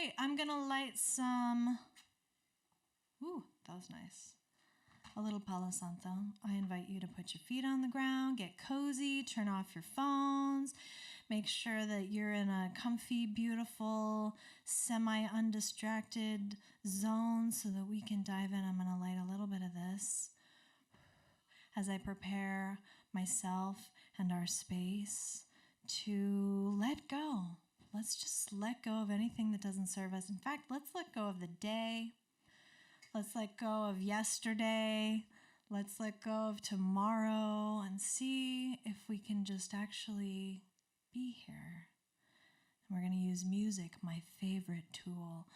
right, I'm going to light some... Ooh, that was nice. A little Palo Santo. I invite you to put your feet on the ground, get cozy, turn off your phones, make sure that you're in a comfy, beautiful, semi-undistracted zone so that we can dive in. I'm going to light a little bit of this as I prepare myself and our space to let go. Let's just let go of anything that doesn't serve us. In fact, let's let go of the day. Let's let go of yesterday. Let's let go of tomorrow and see if we can just actually be here. And we're going to use music, my favorite tool.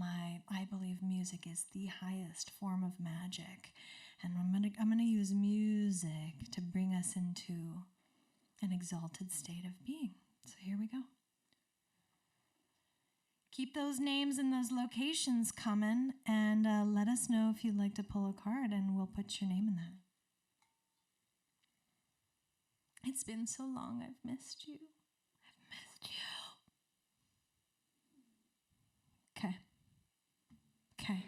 I believe music is the highest form of magic. And I'm going to use music to bring us into an exalted state of being. So here we go. Keep those names and those locations coming, and let us know if you'd like to pull a card, and we'll put your name in that. It's been so long, I've missed you. I've missed you. Okay. Okay.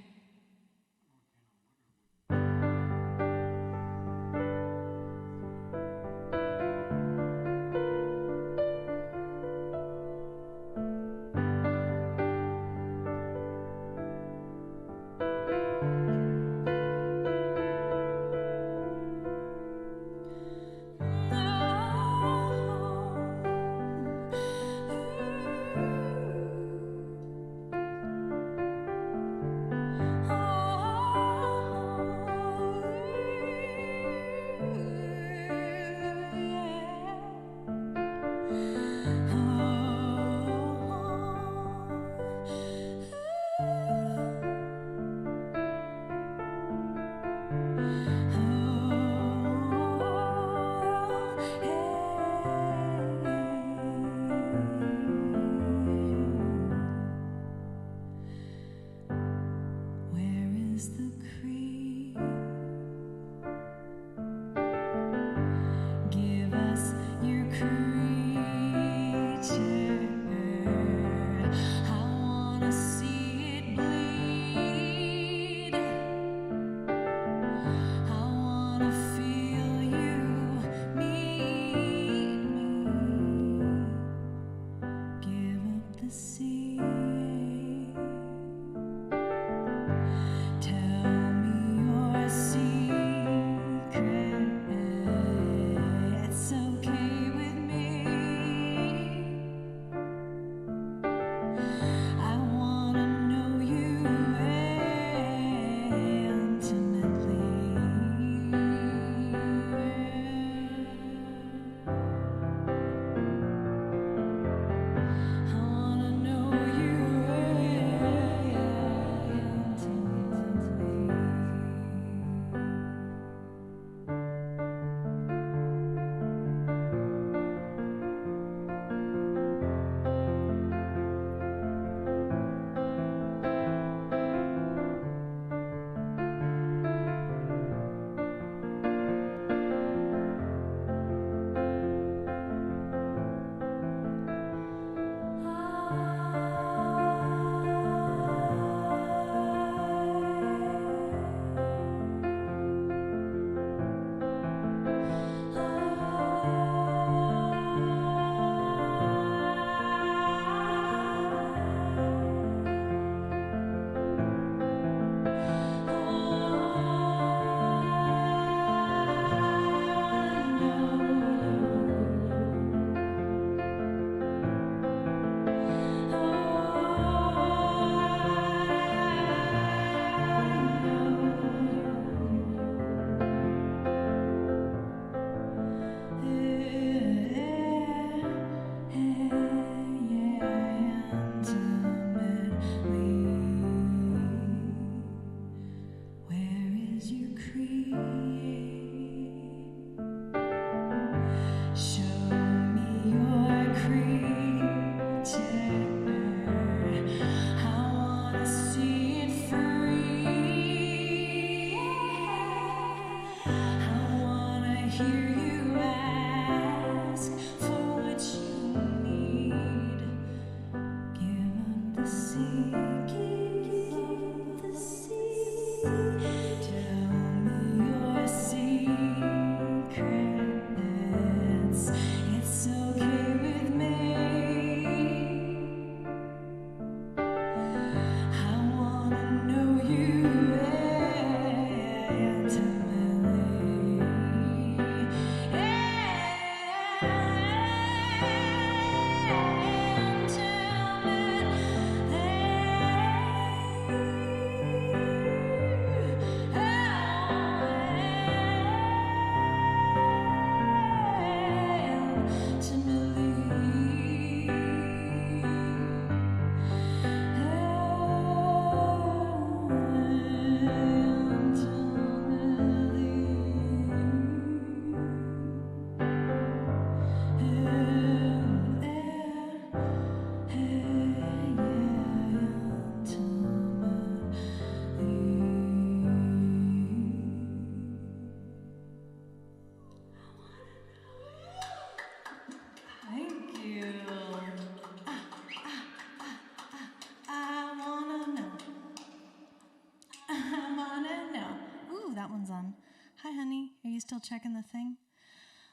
That one's on. Hi, honey. Are you still checking the thing?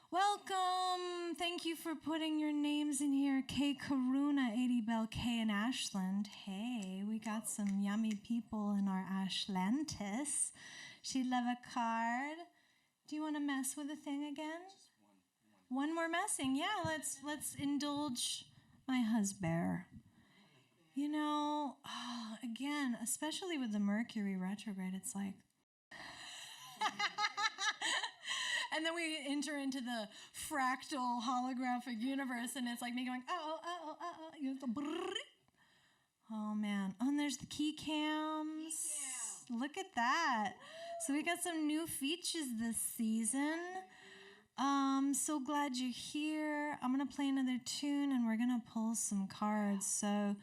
Welcome. Thank you for putting your names in here. Kay Karuna, Adey Bell, Kay and Ashland. Hey, we got some yummy people in our Ashlantis. She'd love a card. Do you want to mess with the thing again? Just one more messing. Yeah, let's indulge my husband. You know, again, especially with the Mercury retrograde, it's like and then we enter into the fractal holographic universe, and it's like me going, oh man. Oh, and there's the key cams. Look at that. So we got some new features this season. So glad you're here. I'm going to play another tune, and we're going to pull some cards. So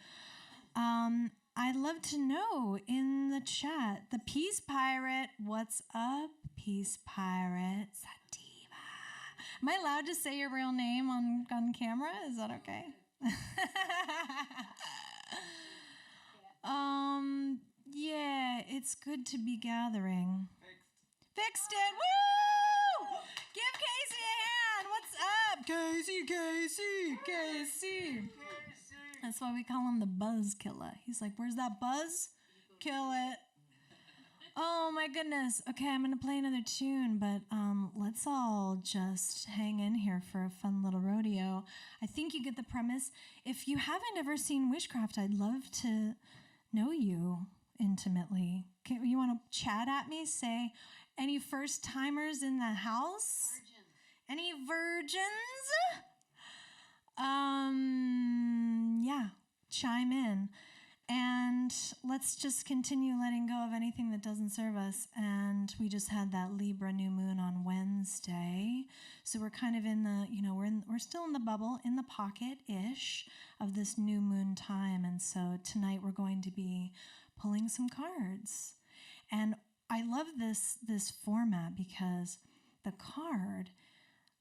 I'd love to know in the chat, the Peace Pirate, what's up, Peace Pirate? Sativa. Am I allowed to say your real name on camera? Is that okay? Yeah, it's good to be gathering. Fixed it. Woo! Give Casey a hand. What's up? Casey. That's why we call him the Buzz Killer. He's like, where's that buzz? Kill it. Oh my goodness. Okay, I'm gonna play another tune, but let's all just hang in here for a fun little rodeo. I think you get the premise. If you haven't ever seen Wishcraft, I'd love to know you intimately. You want to chat at me? Say, any first timers in the house? Any virgins? Yeah, chime in. And let's just continue letting go of anything that doesn't serve us. And we just had that Libra new moon on Wednesday. So we're kind of in the, we're still in the bubble, in the pocket-ish of this new moon time. And so tonight we're going to be pulling some cards. And I love this format because the card,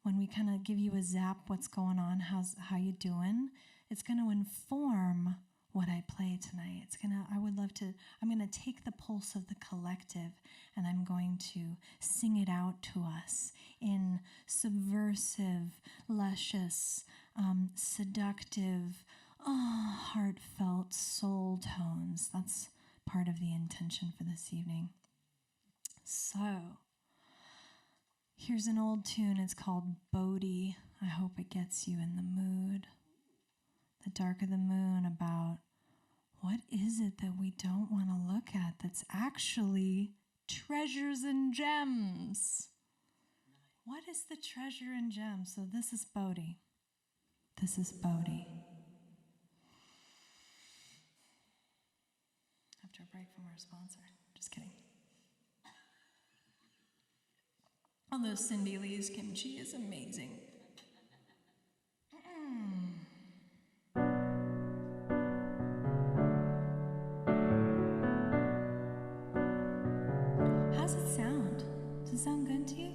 when we kind of give you a zap, what's going on, how you doing, it's going to inform what I play tonight. I'm going to take the pulse of the collective and I'm going to sing it out to us in subversive, luscious, seductive, heartfelt soul tones. That's part of the intention for this evening. So, here's an old tune. It's called Bodhi. I hope it gets you in the mood. The dark of the moon, about what is it that we don't want to look at that's actually treasures and gems? What is the treasure and gem? So this is Bodhi. This is Bodhi. After a break from our sponsor. Just kidding. Although Cindy Lee's kimchi is amazing. How's it sound? Does it sound good to you?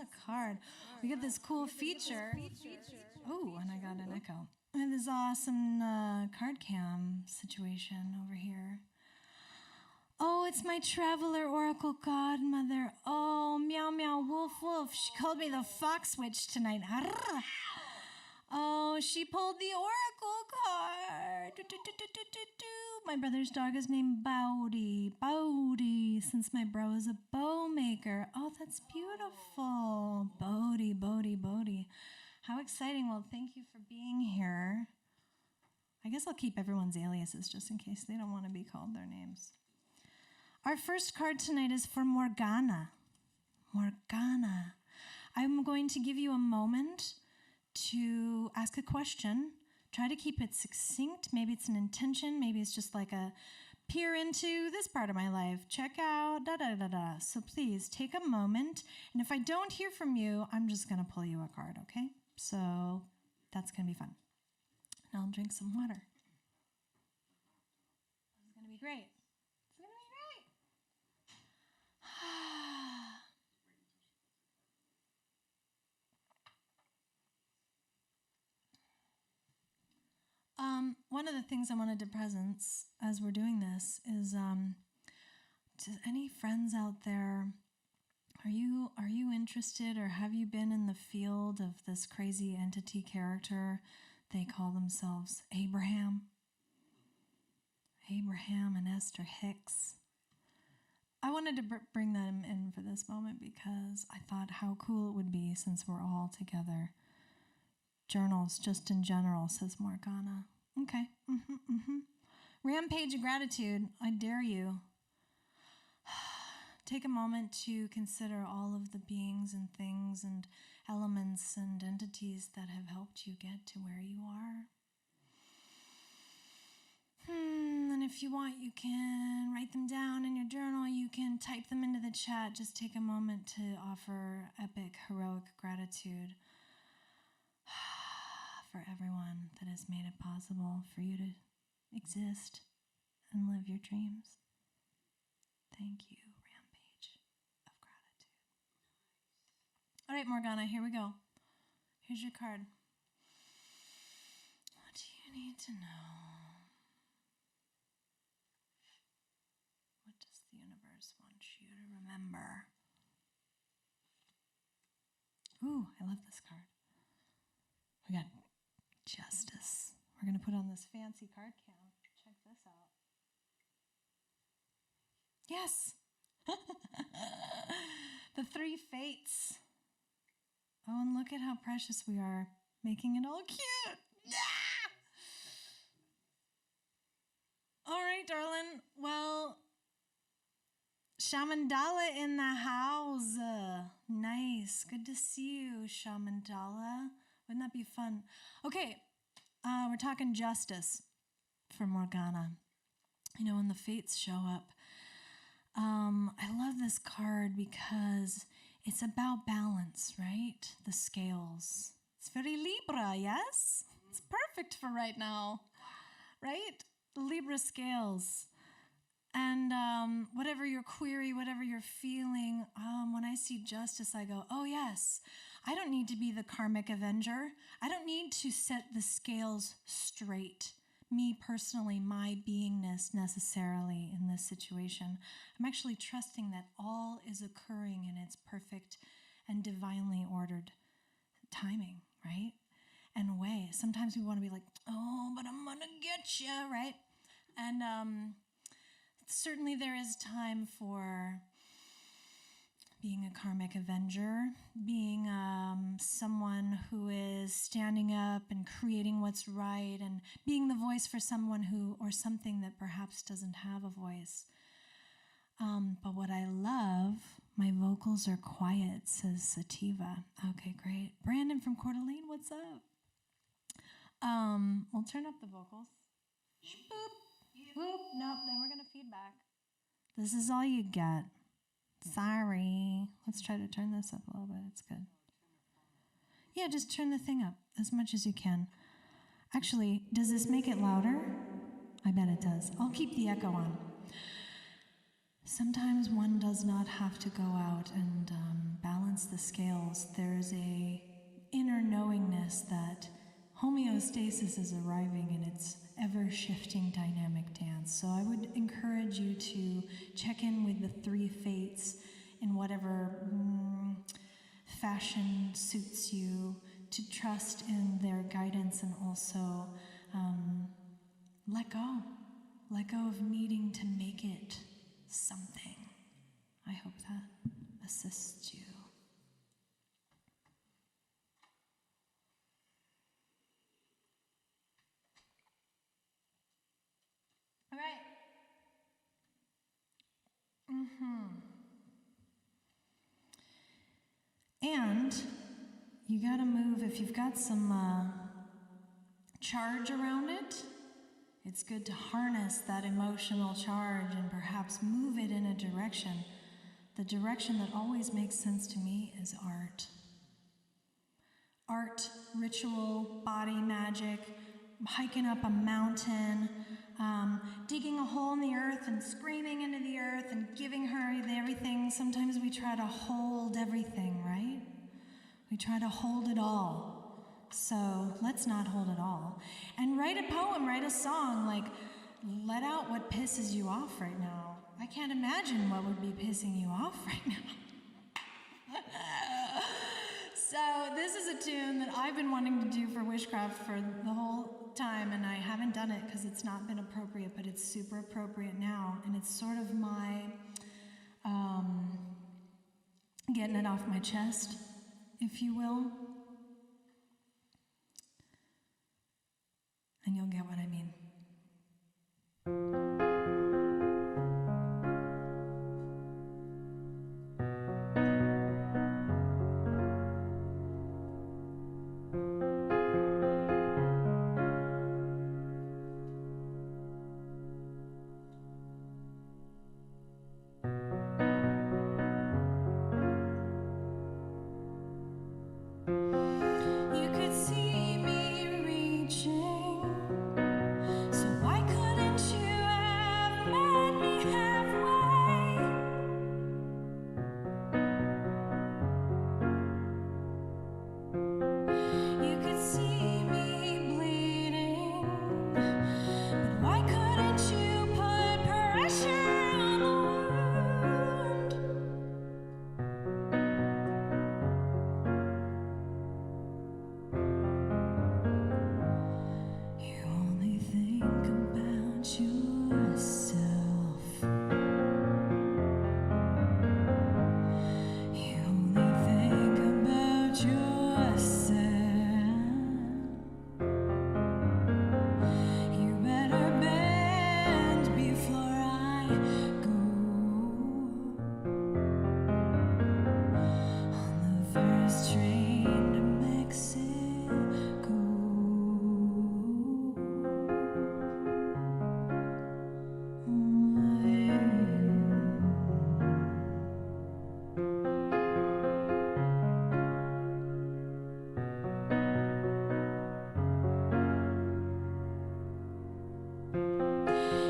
a card. We get this cool feature. Oh, and I got an echo. We have this awesome card cam situation over here. Oh, it's my traveler oracle godmother. Oh, meow, meow, woof, woof. She called me the fox witch tonight. Arrgh. Oh, she pulled the oracle card. My brother's dog is named Bowdy. Bowdy, since my bro is a bow maker. Oh, that's beautiful. Bowdy, Bowdy, Bowdy. How exciting. Well, thank you for being here. I guess I'll keep everyone's aliases just in case they don't want to be called their names. Our first card tonight is for Morgana. Morgana. I'm going to give you a moment to ask a question. Try to keep it succinct. Maybe it's an intention. Maybe it's just like a peer into this part of my life. Check out da-da-da-da. So please take a moment. And if I don't hear from you, I'm just going to pull you a card, okay? So that's going to be fun. And I'll drink some water. This is going to be great. It's going to be great. One of the things I wanted to presence as we're doing this is, to any friends out there, are you interested or have you been in the field of this crazy entity character? They call themselves Abraham. Abraham and Esther Hicks. I wanted to bring them in for this moment because I thought how cool it would be since we're all together. Journals, just in general, says Morgana. Okay. Rampage of gratitude. I dare you. Take a moment to consider all of the beings and things and elements and entities that have helped you get to where you are. And if you want, you can write them down in your journal. You can type them into the chat. Just take a moment to offer epic, heroic gratitude for everyone that has made it possible for you to exist and live your dreams. Thank you, Rampage of Gratitude. All right, Morgana, here we go. Here's your card. What do you need to know? What does the universe want you to remember? Ooh, I love this card. We got Justice. We're going to put on this fancy card cam. Check this out. Yes. The three fates. Oh, and look at how precious we are, making it all cute. Yeah! All right, darling. Well, Shamandala in the house. Nice. Good to see you, Shamandala. Wouldn't that be fun? Okay, we're talking justice for Morgana. You know, when the fates show up. I love this card because it's about balance, right? The scales. It's very Libra, yes? It's perfect for right now, right? The Libra scales. And whatever your query, whatever you're feeling, when I see justice, I go, oh, yes. I don't need to be the karmic avenger. I don't need to set the scales straight. Me personally, my beingness necessarily in this situation. I'm actually trusting that all is occurring in its perfect and divinely ordered timing, right? And way. Sometimes we want to be like, oh, but I'm gonna get you, right? And certainly there is time for being a karmic avenger, being someone who is standing up and creating what's right and being the voice for someone who or something that perhaps doesn't have a voice. But what I love, my vocals are quiet, says Sativa. Okay, great. Brandon from Coeur d'Alene, what's up? We'll turn up the vocals. Boop. Boop. Nope, then we're going to feedback. This is all you get. Sorry. Let's try to turn this up a little bit. It's good. Yeah, just turn the thing up as much as you can. Actually, does this make it louder? I bet it does. I'll keep the echo on. sometimes one does not have to go out and balance the scales. There's a inner knowingness that homeostasis is arriving in its ever-shifting dynamic dance. So I would encourage you to check in with the three fates in whatever fashion suits you, to trust in their guidance, and also let go. Let go of needing to make it something. I hope that assists you. All right. And you gotta move, if you've got some charge around it, it's good to harness that emotional charge and perhaps move it in a direction. The direction that always makes sense to me is art. Art, ritual, body magic, hiking up a mountain, digging a hole in the earth and screaming into the earth and giving her everything. Sometimes we try to hold everything, right? We try to hold it all. So let's not hold it all. And write a poem, write a song, like let out what pisses you off right now. I can't imagine what would be pissing you off right now. So this is a tune that I've been wanting to do for Wishcraft for the whole time, and I haven't done it because it's not been appropriate, but it's super appropriate now, and it's sort of my getting it off my chest, if you will. And you'll get what I mean. You could see me reaching, so why couldn't you have met me halfway? You could see me bleeding, but why couldn't you put pressure on the wound? You only think about yourself. You only think about yourself. You better bend before I go. On the first train to Mexico.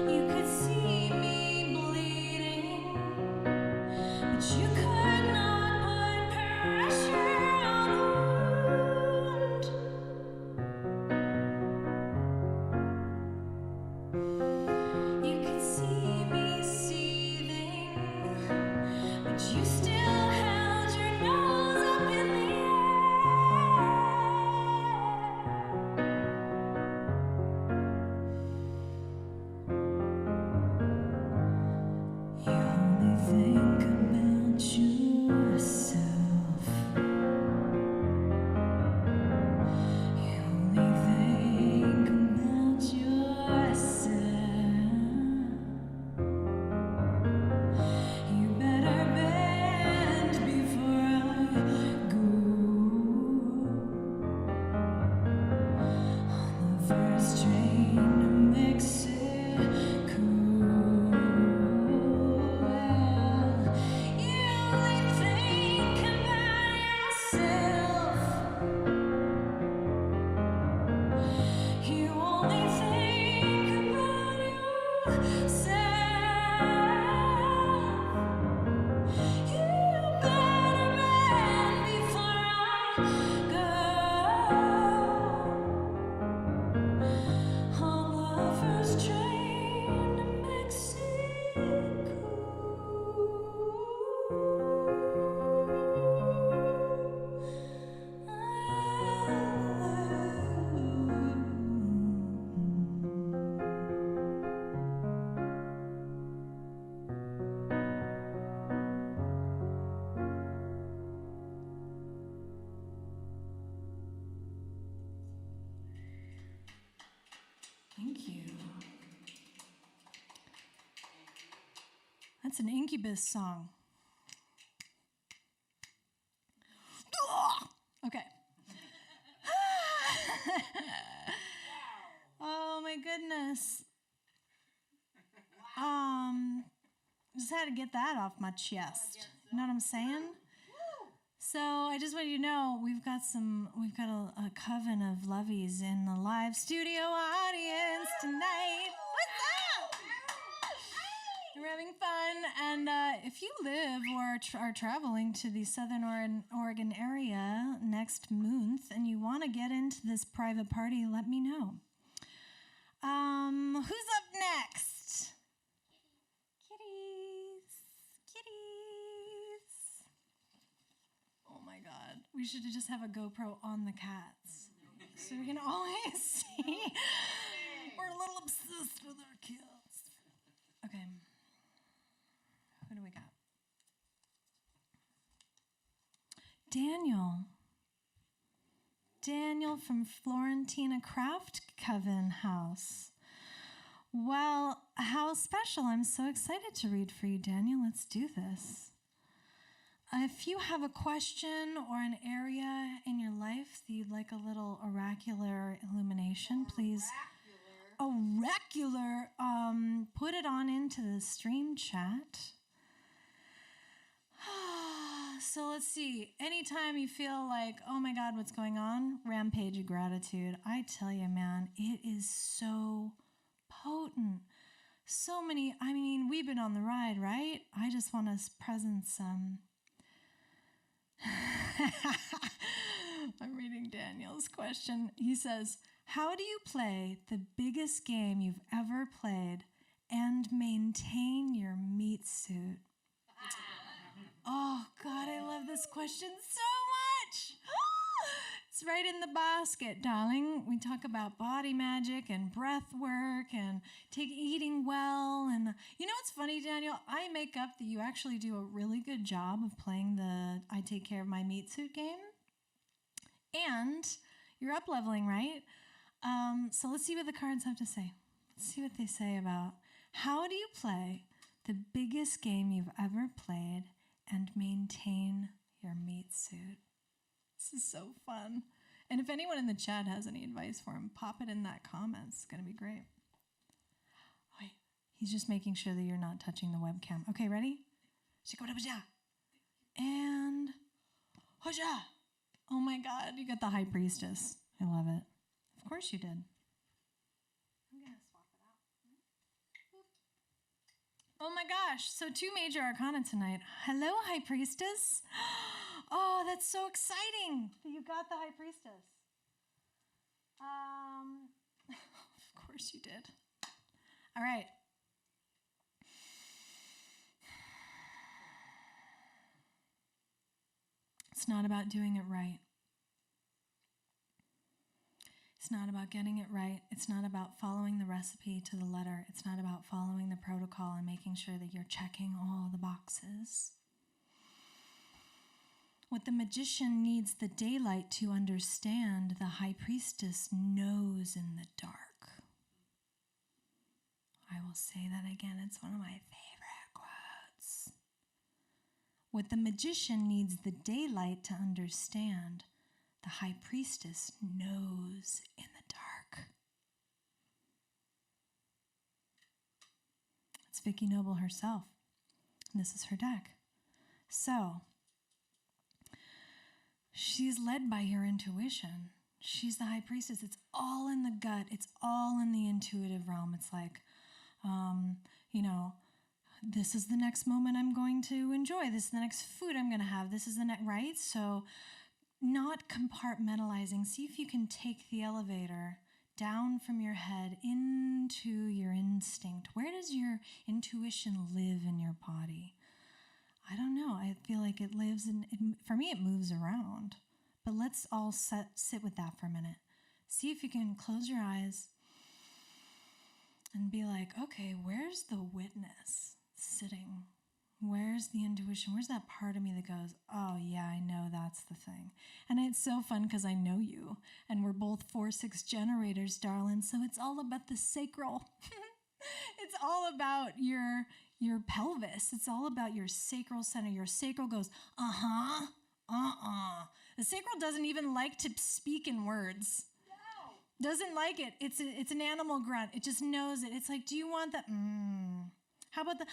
You could see me bleeding, but you could not put pressure on the wound. You could see me seething, but you still held your nose up in the air. You only think about yourself. You only think about yourself. You better bend before I go. On the first train to Mexico. You Thank you. That's an Incubus song. Okay. Oh my goodness. Just had to get that off my chest. You know what I'm saying? So I just want you to know we've got a coven of lovies in the live studio audience tonight. What's up? We're having fun, and if you live or are traveling to the Southern Oregon area next month and you want to get into this private party, let me know. Who's up next? Kitties. Oh my God. We should just have a GoPro on the cats so we can always see. We're a little obsessed with our kids. Okay. Who do we got? Daniel from Florentina Craft Coven House. Well, how special. I'm so excited to read for you, Daniel. Let's do this. If you have a question or an area in your life that you'd like a little oracular illumination, please. Oracular. Put it on into the stream chat. So let's see. Anytime you feel like, oh my God, what's going on? Rampage of gratitude. I tell you, man, it is so potent. So many, we've been on the ride, right? I just want to present some. I'm reading Daniel's question. He says, how do you play the biggest game you've ever played and maintain your meat suit? Oh, God, I love this question so much. It's right in the basket, darling. We talk about body magic and breath work and eating well. And you know what's funny, Daniel? I make up that you actually do a really good job of playing the I take care of my meat suit game. And you're up-leveling, right? So let's see what the cards have to say. Let's see what they say about how do you play the biggest game you've ever played and maintain your meat suit. This is so fun. And if anyone in the chat has any advice for him, pop it in that comments. It's going to be great. Wait, he's just making sure that you're not touching the webcam. Okay, ready? And oh my God, you got the High Priestess. I love it. Of course you did. I'm going to swap it out. Oh my gosh, so 2 major arcana tonight. Hello, High Priestess. Oh, that's so exciting that you got the High Priestess. Of course you did. All right. It's not about doing it right. It's not about getting it right. It's not about following the recipe to the letter. It's not about following the protocol and making sure that you're checking all the boxes. What the magician needs the daylight to understand, the High Priestess knows in the dark. I will say that again. It's one of my favorite quotes. What the magician needs the daylight to understand, the High Priestess knows in the dark. It's Vicky Noble herself. And this is her deck. So, she's led by her intuition. She's the High Priestess. It's all in the gut. It's all in the intuitive realm. It's like, this is the next moment I'm going to enjoy. This is the next food I'm going to have. This is the next, right? So not compartmentalizing. See if you can take the elevator down from your head into your instinct. Where does your intuition live in your body? I don't know. I feel like it lives for me, it moves around. But let's all sit with that for a minute. See if you can close your eyes and be like, okay, where's the witness sitting Where's the intuition? Where's that part of me that goes, oh yeah, I know that's the thing. And it's so fun because I know you. And we're both 4-6 generators, darling. So it's all about the sacral. It's all about your pelvis. It's all about your sacral center. Your sacral goes, uh-huh, uh-uh. The sacral doesn't even like to speak in words. No. Doesn't like it. It's an animal grunt. It just knows it. It's like, do you want that? How about the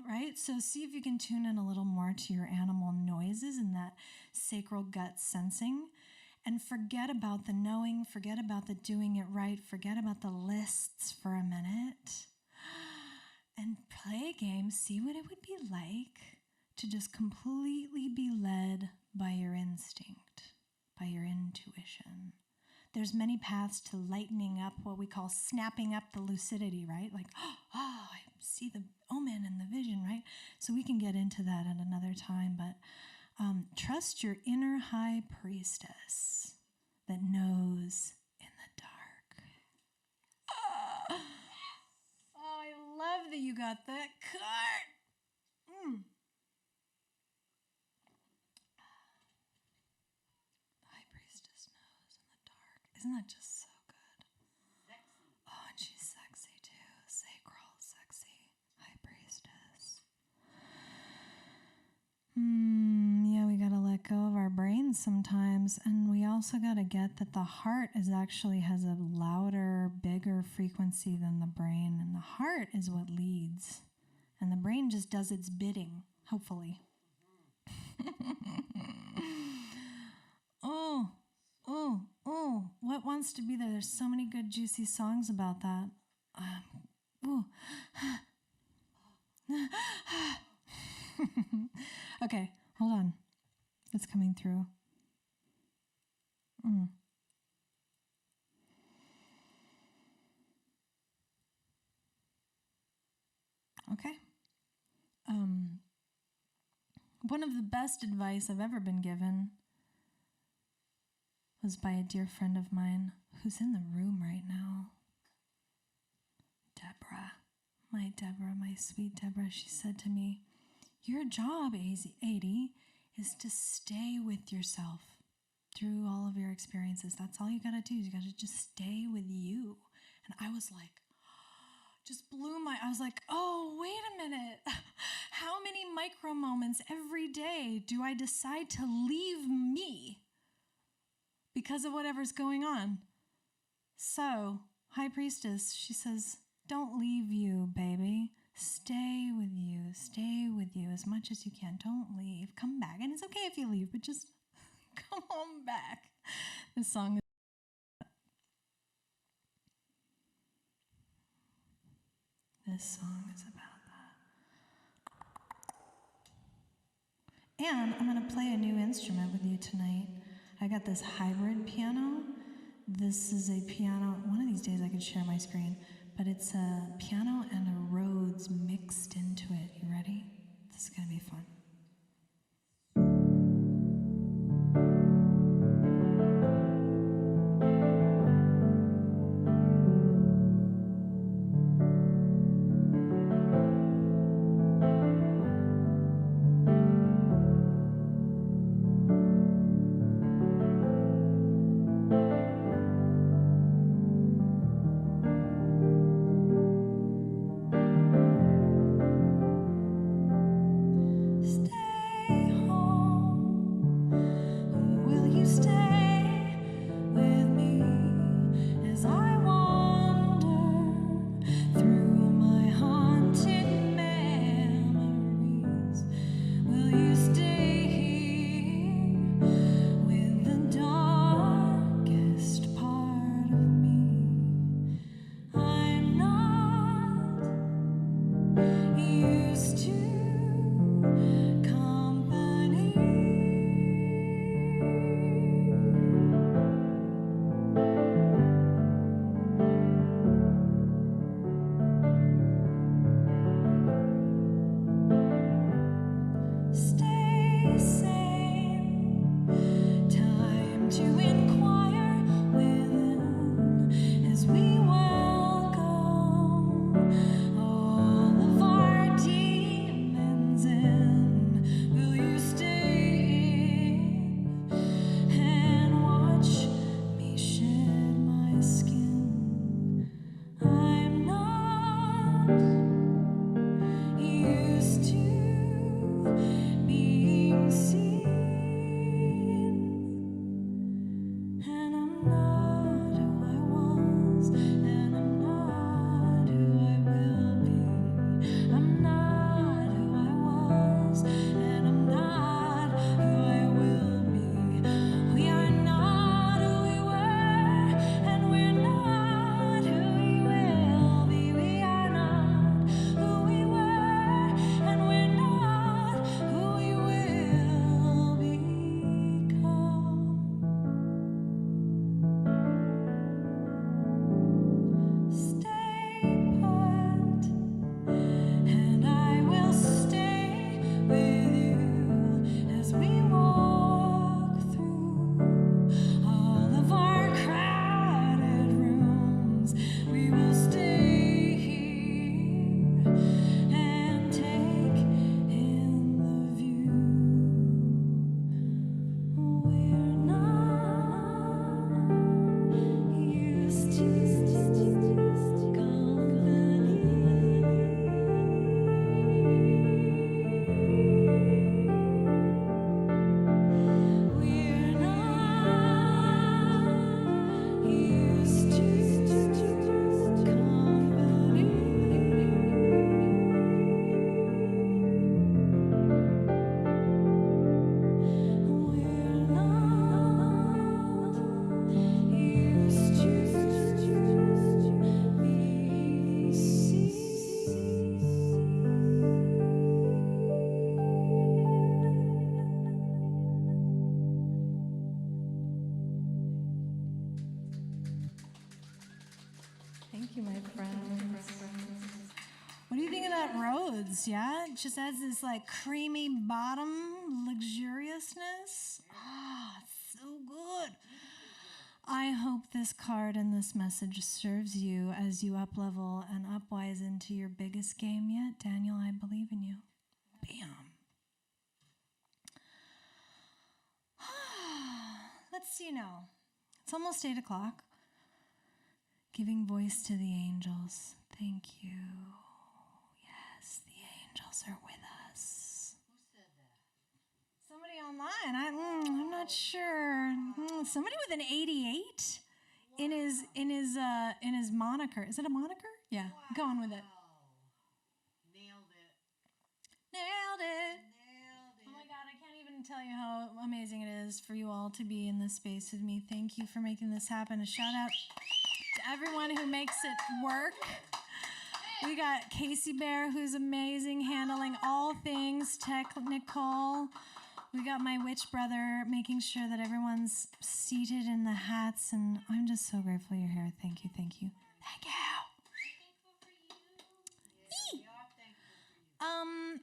right? So see if you can tune in a little more to your animal noises and that sacral gut sensing. And forget about the knowing, forget about the doing it right, forget about the lists for a minute. And play a game, see what it would be like to just completely be led by your instinct, by your intuition. There's many paths to lightening up what we call snapping up the lucidity, right? Like, I see the omen and the vision, right? So we can get into that at another time, but trust your inner high priestess that knows in the dark. Oh, I love that you got that card. The high priestess knows in the dark. Isn't that just so good? Sexy. Oh, and she's sexy too. Sacral, sexy, high priestess. Yeah, we gotta let go of our brains sometimes, and we also gotta get that the heart actually has a louder, bigger frequency than the brain, and the heart is what leads, and the brain just does its bidding, hopefully. Oh, what wants to be there? There's so many good, juicy songs about that. Okay, hold on. It's coming through. Okay. One of the best advice I've ever been given was by a dear friend of mine who's in the room right now. Deborah, my sweet Deborah, she said to me, your job, Adey, is to stay with yourself through all of your experiences. That's all you gotta do. You gotta just stay with you. And I was like, I was like, oh, wait a minute. How many micro moments every day do I decide to leave me because of whatever's going on? So, High Priestess, she says, don't leave you, baby. Stay with you as much as you can. Don't leave. Come back. And it's okay if you leave, but just come on back. This song is about that. And I'm going to play a new instrument with you tonight. I got this hybrid piano. This is a piano. One of these days I could share my screen. But it's a piano and a Rhodes mixed into it. You ready? This is going to be fun. Thank you, my friends. What do you think of that Rhodes? Yeah, it just has this like creamy bottom luxuriousness. Ah, it's so good. I hope this card and this message serves you as you up-level and upwise into your biggest game yet. Daniel, I believe in you. Bam. Let's see now. It's almost 8 o'clock. Giving voice to the angels. Thank you. Yes, the angels are with us. Who said that? Somebody online. I'm not sure. Somebody with an 88 in his moniker. Is it a moniker? Yeah. Wow. Go on with it. Nailed it. Nailed it. Nailed it. Oh my God, I can't even tell you how amazing it is for you all to be in this space with me. Thank you for making this happen. A shout out to everyone who makes it work. We got Casey Bear, who's amazing, handling all things technical. We got my witch brother making sure that everyone's seated in the hats, and I'm just so grateful you're here. Thank you, thank you. Thank you.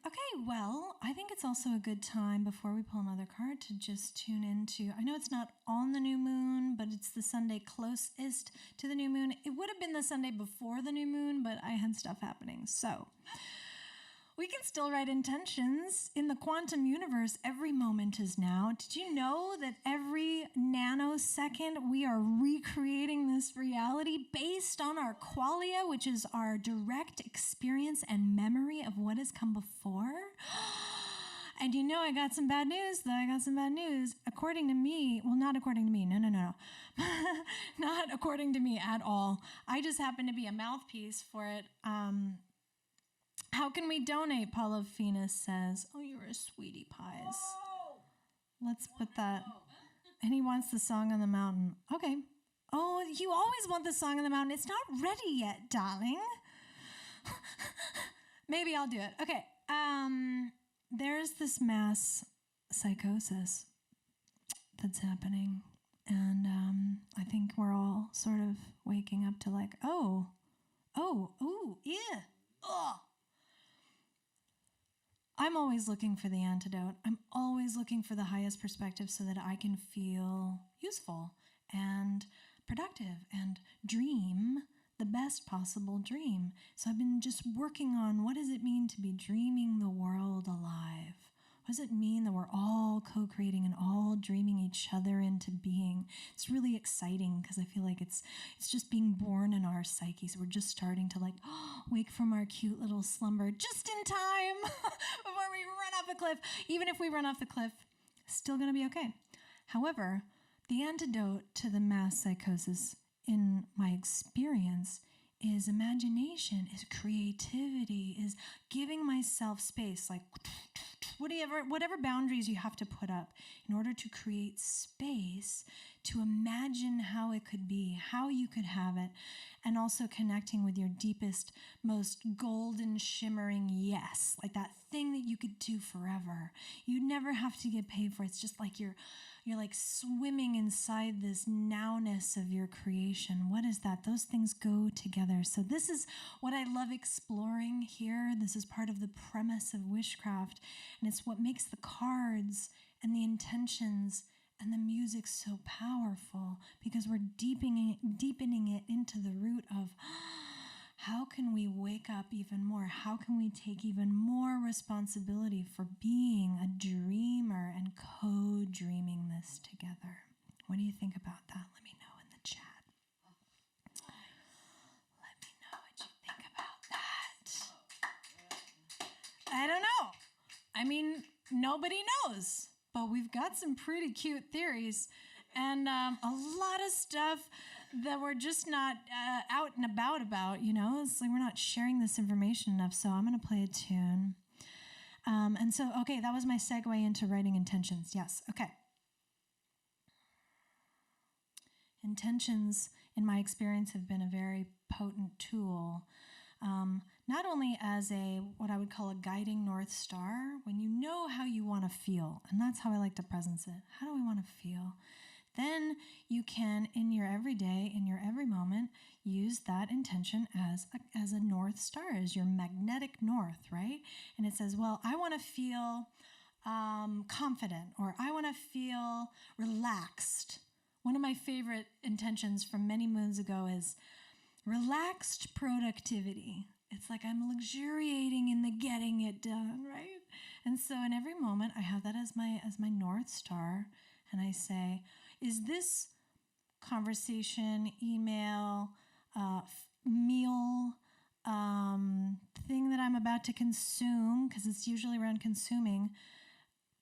Okay, well, I think it's also a good time before we pull another card to just tune into, I know it's not on the new moon, but it's the Sunday closest to the new moon. It would have been the Sunday before the new moon, but I had stuff happening. So we can still write intentions. In the quantum universe, every moment is now. Did you know that every nanosecond we are recreating this reality based on our qualia, which is our direct experience and memory of what has come before? And you know, I got some bad news, though. I got some bad news. According to me, well, not according to me. No. Not according to me at all. I just happen to be a mouthpiece for it. How can we donate? Paula Venus says, oh, you're a sweetie pies. Whoa! Let's put that. And he wants the song on the mountain. Okay. Oh, you always want the song on the mountain. It's not ready yet, darling. Maybe I'll do it. Okay. There's this mass psychosis that's happening. And I think we're all sort of waking up to like, ooh, yeah, ugh. I'm always looking for the antidote. I'm always looking for the highest perspective so that I can feel useful and productive and dream the best possible dream. So I've been just working on what does it mean to be dreaming the world alive? What does it mean that we're all co-creating and all dreaming each other into being? It's really exciting because I feel like it's just being born in our psyches. We're just starting to like wake from our cute little slumber just in time before we run off a cliff. Even if we run off the cliff, still going to be okay. However, the antidote to the mass psychosis in my experience is imagination, is creativity, is giving myself space, like whatever boundaries you have to put up in order to create space to imagine how it could be, how you could have it, and also connecting with your deepest, most golden, shimmering yes, like that thing that you could do forever. You never have to get paid for it. It's just like you're like swimming inside this nowness of your creation. What is that? Those things go together. So this is what I love exploring here. This is part of the premise of Wishcraft, and it's what makes the cards and the intentions and the music so powerful, because we're deepening it into the root of how can we wake up even more? How can we take even more responsibility for being a dreamer and co-dreaming this together? What do you think about that? Let me know in the chat. Let me know what you think about that. I don't know. I mean, nobody knows, but we've got some pretty cute theories and a lot of stuff that we're just not out and about, you know? It's like we're not sharing this information enough, so I'm going to play a tune. And so, okay, that was my segue into writing intentions. Yes, okay. Intentions, in my experience, have been a very potent tool, not only as what I would call a guiding North Star, when you know how you want to feel, and that's how I like to presence it. How do we want to feel? then you can, in your everyday, in your every moment, use that intention as a North Star, as your magnetic north, right? And it says, well, I want to feel confident, or I want to feel relaxed. One of my favorite intentions from many moons ago is relaxed productivity. It's like I'm luxuriating in the getting it done, right? And so in every moment, I have that as my North Star, and I say, is this conversation, email, meal, thing that I'm about to consume, because it's usually around consuming,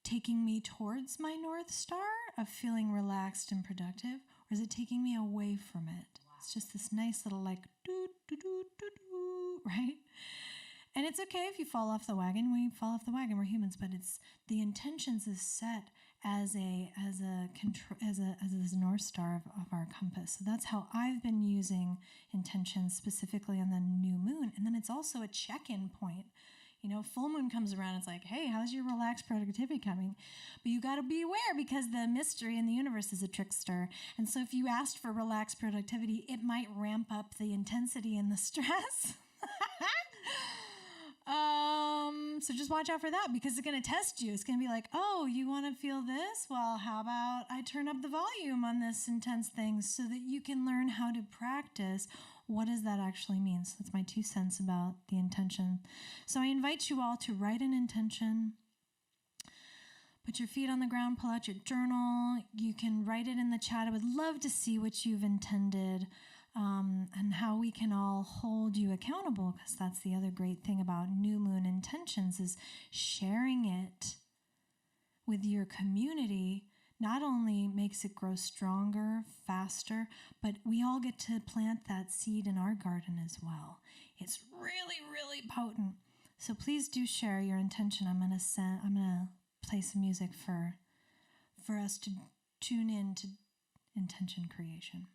taking me towards my North Star of feeling relaxed and productive, or is it taking me away from it? Wow. It's just this nice little like doo doo doo doo doo, right? And it's okay if you fall off the wagon. We fall off the wagon. We're humans, but it's the intentions is set as a North Star of our compass. So that's how I've been using intentions specifically on the new moon. And then it's also a check-in point. You know, full moon comes around, it's like, hey, how's your relaxed productivity coming? But you got to be aware, because the mystery in the universe is a trickster. And so if you asked for relaxed productivity, it might ramp up the intensity and the stress. So just watch out for that, because it's going to test you. It's going to be like, oh, you want to feel this? Well, how about I turn up the volume on this intense thing so that you can learn how to practice. What does that actually mean? So that's my 2 cents about the intention. So I invite you all to write an intention. Put your feet on the ground, pull out your journal. You can write it in the chat. I would love to see what you've intended, and how we can all hold you accountable, because that's the other great thing about new moon intentions, is sharing it with your community. Not only makes it grow stronger, faster, but we all get to plant that seed in our garden as well. It's really, really potent. So please do share your intention. I'm gonna play some music for us to tune in to intention creation.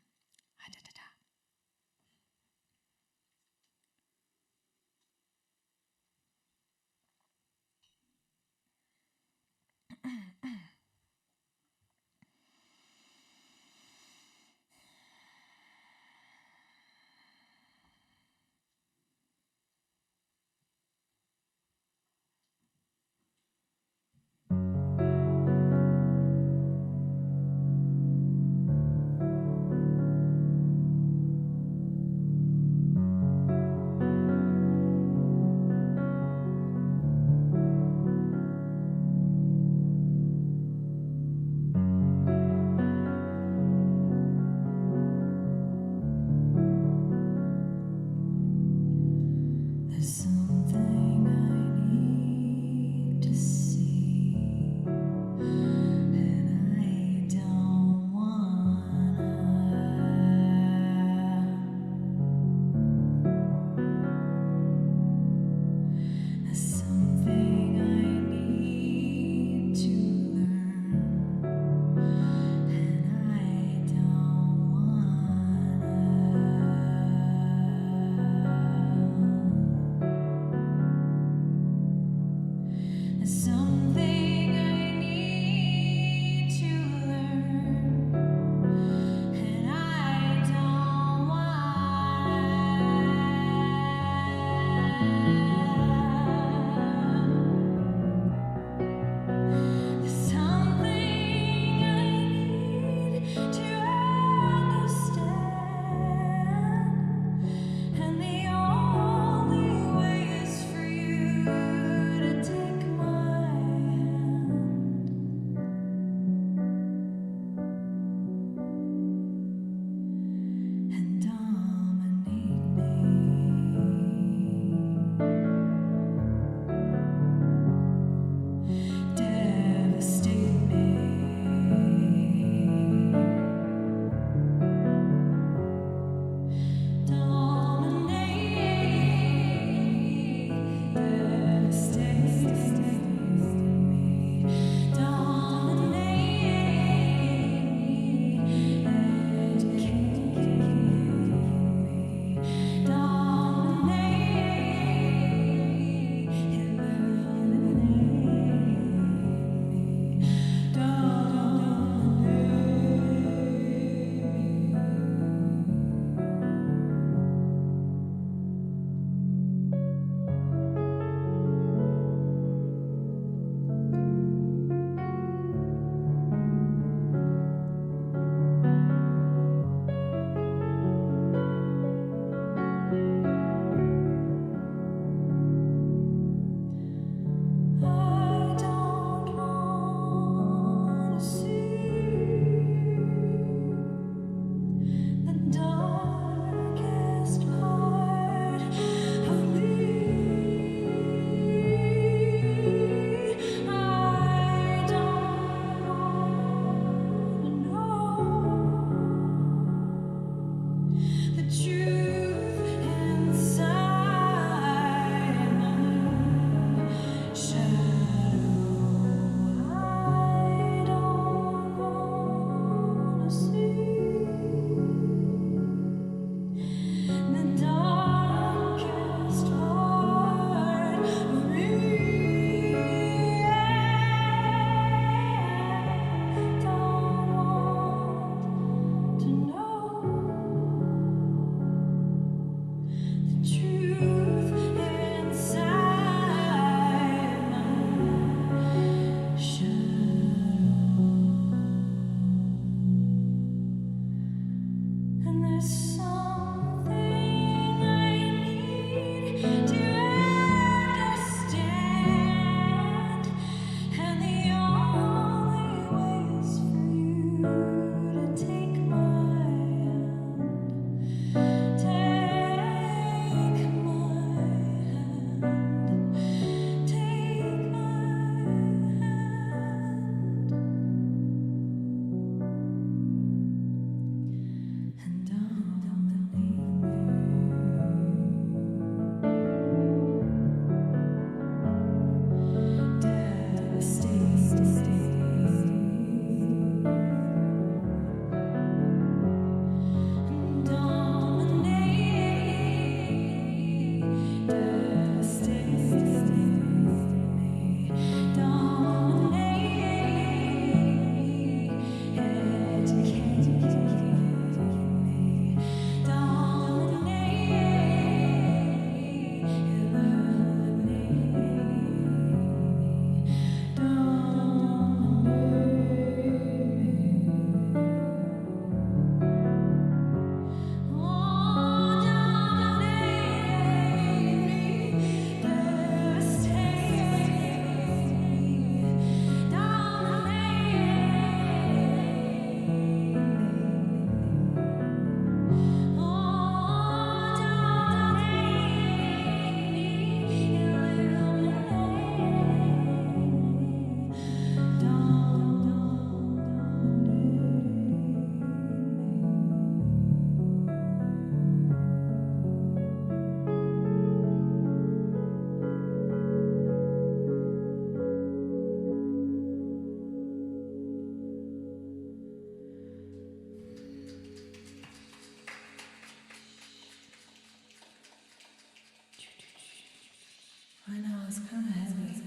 it's kind of heavy. It's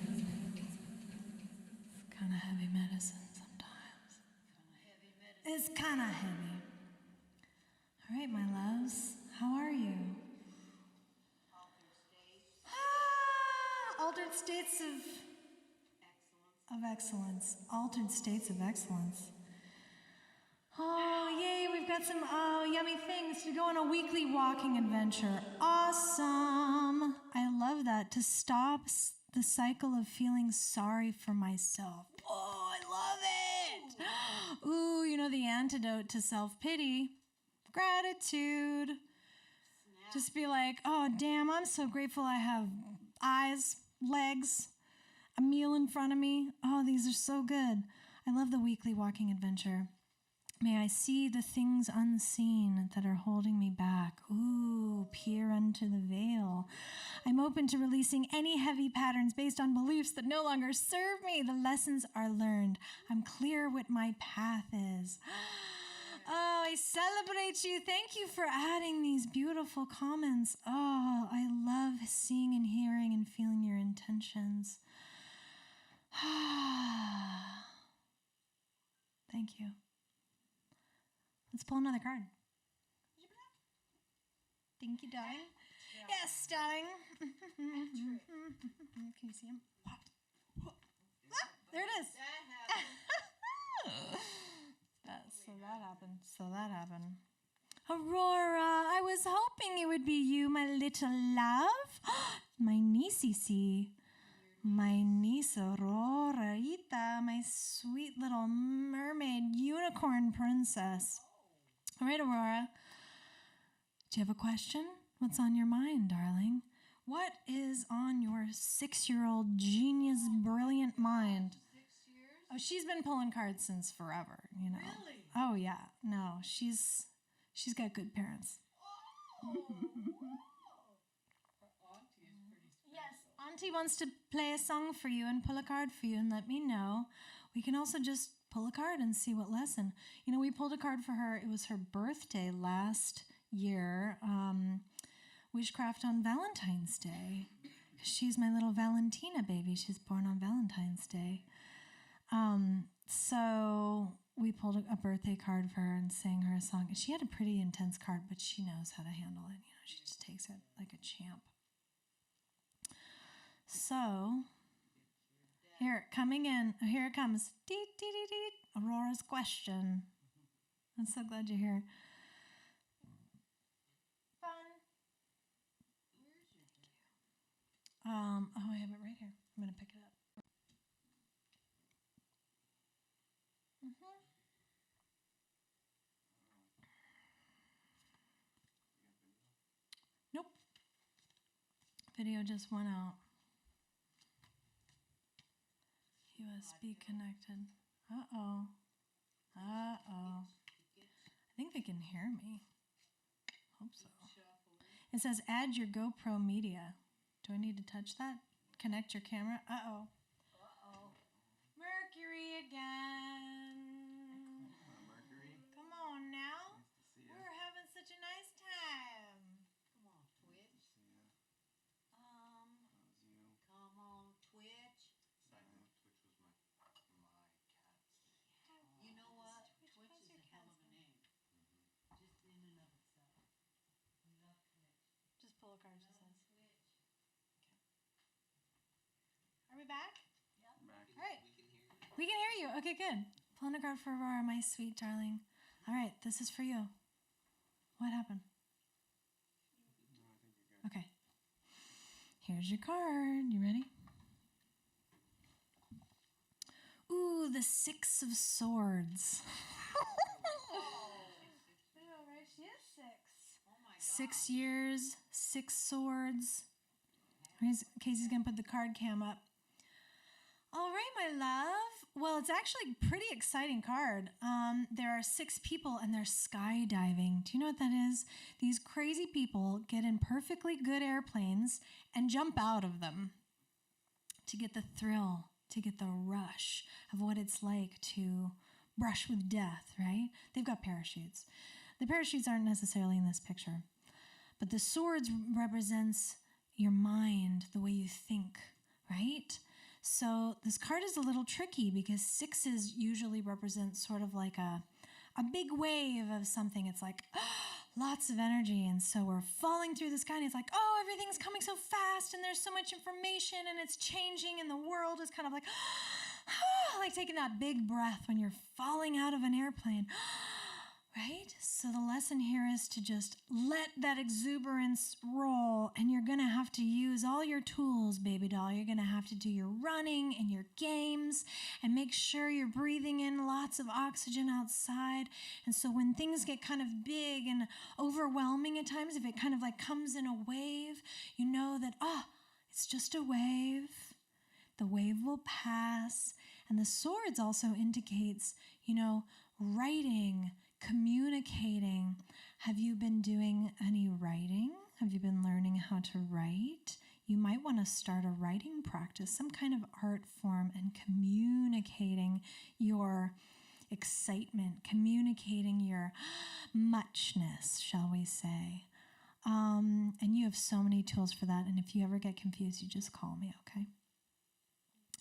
kind of heavy medicine sometimes. It's kind of heavy. All right, my loves, how are you? Altered states of excellence. Altered states of excellence. Oh, yay, we've got some yummy things to go on a weekly walking adventure. Awesome. I love that. To stop the cycle of feeling sorry for myself. Oh, I love it. Ooh, you know the antidote to self-pity? Gratitude. Just be like, oh, damn, I'm so grateful I have eyes, legs, a meal in front of me. Oh, these are so good. I love the weekly walking adventure. May I see the things unseen that are holding me back. Ooh, peer unto the veil. I'm open to releasing any heavy patterns based on beliefs that no longer serve me. The lessons are learned. I'm clear what my path is. Oh, I celebrate you. Thank you for adding these beautiful comments. Oh, I love seeing and hearing and feeling your intentions. Thank you. Let's pull another card. Thank you, darling. Yes, darling. Can you see him? There it is. So that happened. Aurora, I was hoping it would be you, my little love. My niecey. My niece Aurora, my sweet little mermaid unicorn princess. All right, Aurora. Do you have a question? What's on your mind, darling? What is on your 6-year-old genius, brilliant mind? 6 years? Oh, she's been pulling cards since forever, you know. Really? Oh yeah. No, she's got good parents. Oh, wow. Her auntie is pretty special. Yes, Auntie wants to play a song for you and pull a card for you and let me know. We can also just pull a card and see what lesson. You know, we pulled a card for her. It was her birthday last year. Wishcraft on Valentine's Day. She's my little Valentina baby. She's born on Valentine's Day. So we pulled a birthday card for her and sang her a song. She had a pretty intense card, but she knows how to handle it. You know, she just takes it like a champ. So, here, coming in, here it comes. Deet, deet, deet, deet. Aurora's question. I'm so glad you're here. Fun. Oh, I have it right here. I'm going to pick it up. Nope. Video just went out. USB connected. Uh-oh. Uh-oh. I think they can hear me. Hope so. It says add your GoPro media. Do I need to touch that? Connect your camera? Uh-oh. Uh-oh. Mercury again. Mercury. Come on now. Nice to see you. We're having such a nice time. Come on, Twitch. That was you. Come on, Twitch. Side note, Twitch was my cat's name. You know what? Twitch, Twitch what's is your a hell of cat's a name. Just in and of itself. We love Twitch. Just pull a card, she says. Twitch. Are we back? We're back. All right. We can hear you. We can hear you. Okay, good. Pulling a card for Aurora, my sweet darling. All right, this is for you. What happened? No, I think you're good. Okay. Here's your card. You ready? Ooh, the 6 of Swords. She is 6. Oh my God. 6 years, 6 swords. Casey's going to put the card cam up. All right, my love. Well, it's actually a pretty exciting card. There are 6 people and they're skydiving. Do you know what that is? These crazy people get in perfectly good airplanes and jump out of them to get the thrill, to get the rush of what it's like to brush with death, right? They've got parachutes. The parachutes aren't necessarily in this picture, but the swords represents your mind, the way you think, right? So this card is a little tricky because sixes usually represent sort of like a big wave of something. It's like lots of energy. And so we're falling through the sky and it's like, oh, everything's coming so fast and there's so much information and it's changing and the world is kind of like, like taking that big breath when you're falling out of an airplane. Right? So the lesson here is to just let that exuberance roll, and you're going to have to use all your tools, baby doll. You're going to have to do your running and your games and make sure you're breathing in lots of oxygen outside. And so when things get kind of big and overwhelming at times, if it kind of like comes in a wave, you know that, it's just a wave. The wave will pass. And the swords also indicates, writing, communicating. Have you been doing any writing? Have you been learning how to write? You might want to start a writing practice, some kind of art form, and communicating your excitement, communicating your muchness, shall we say. And you have so many tools for that. And if you ever get confused, you just call me, okay?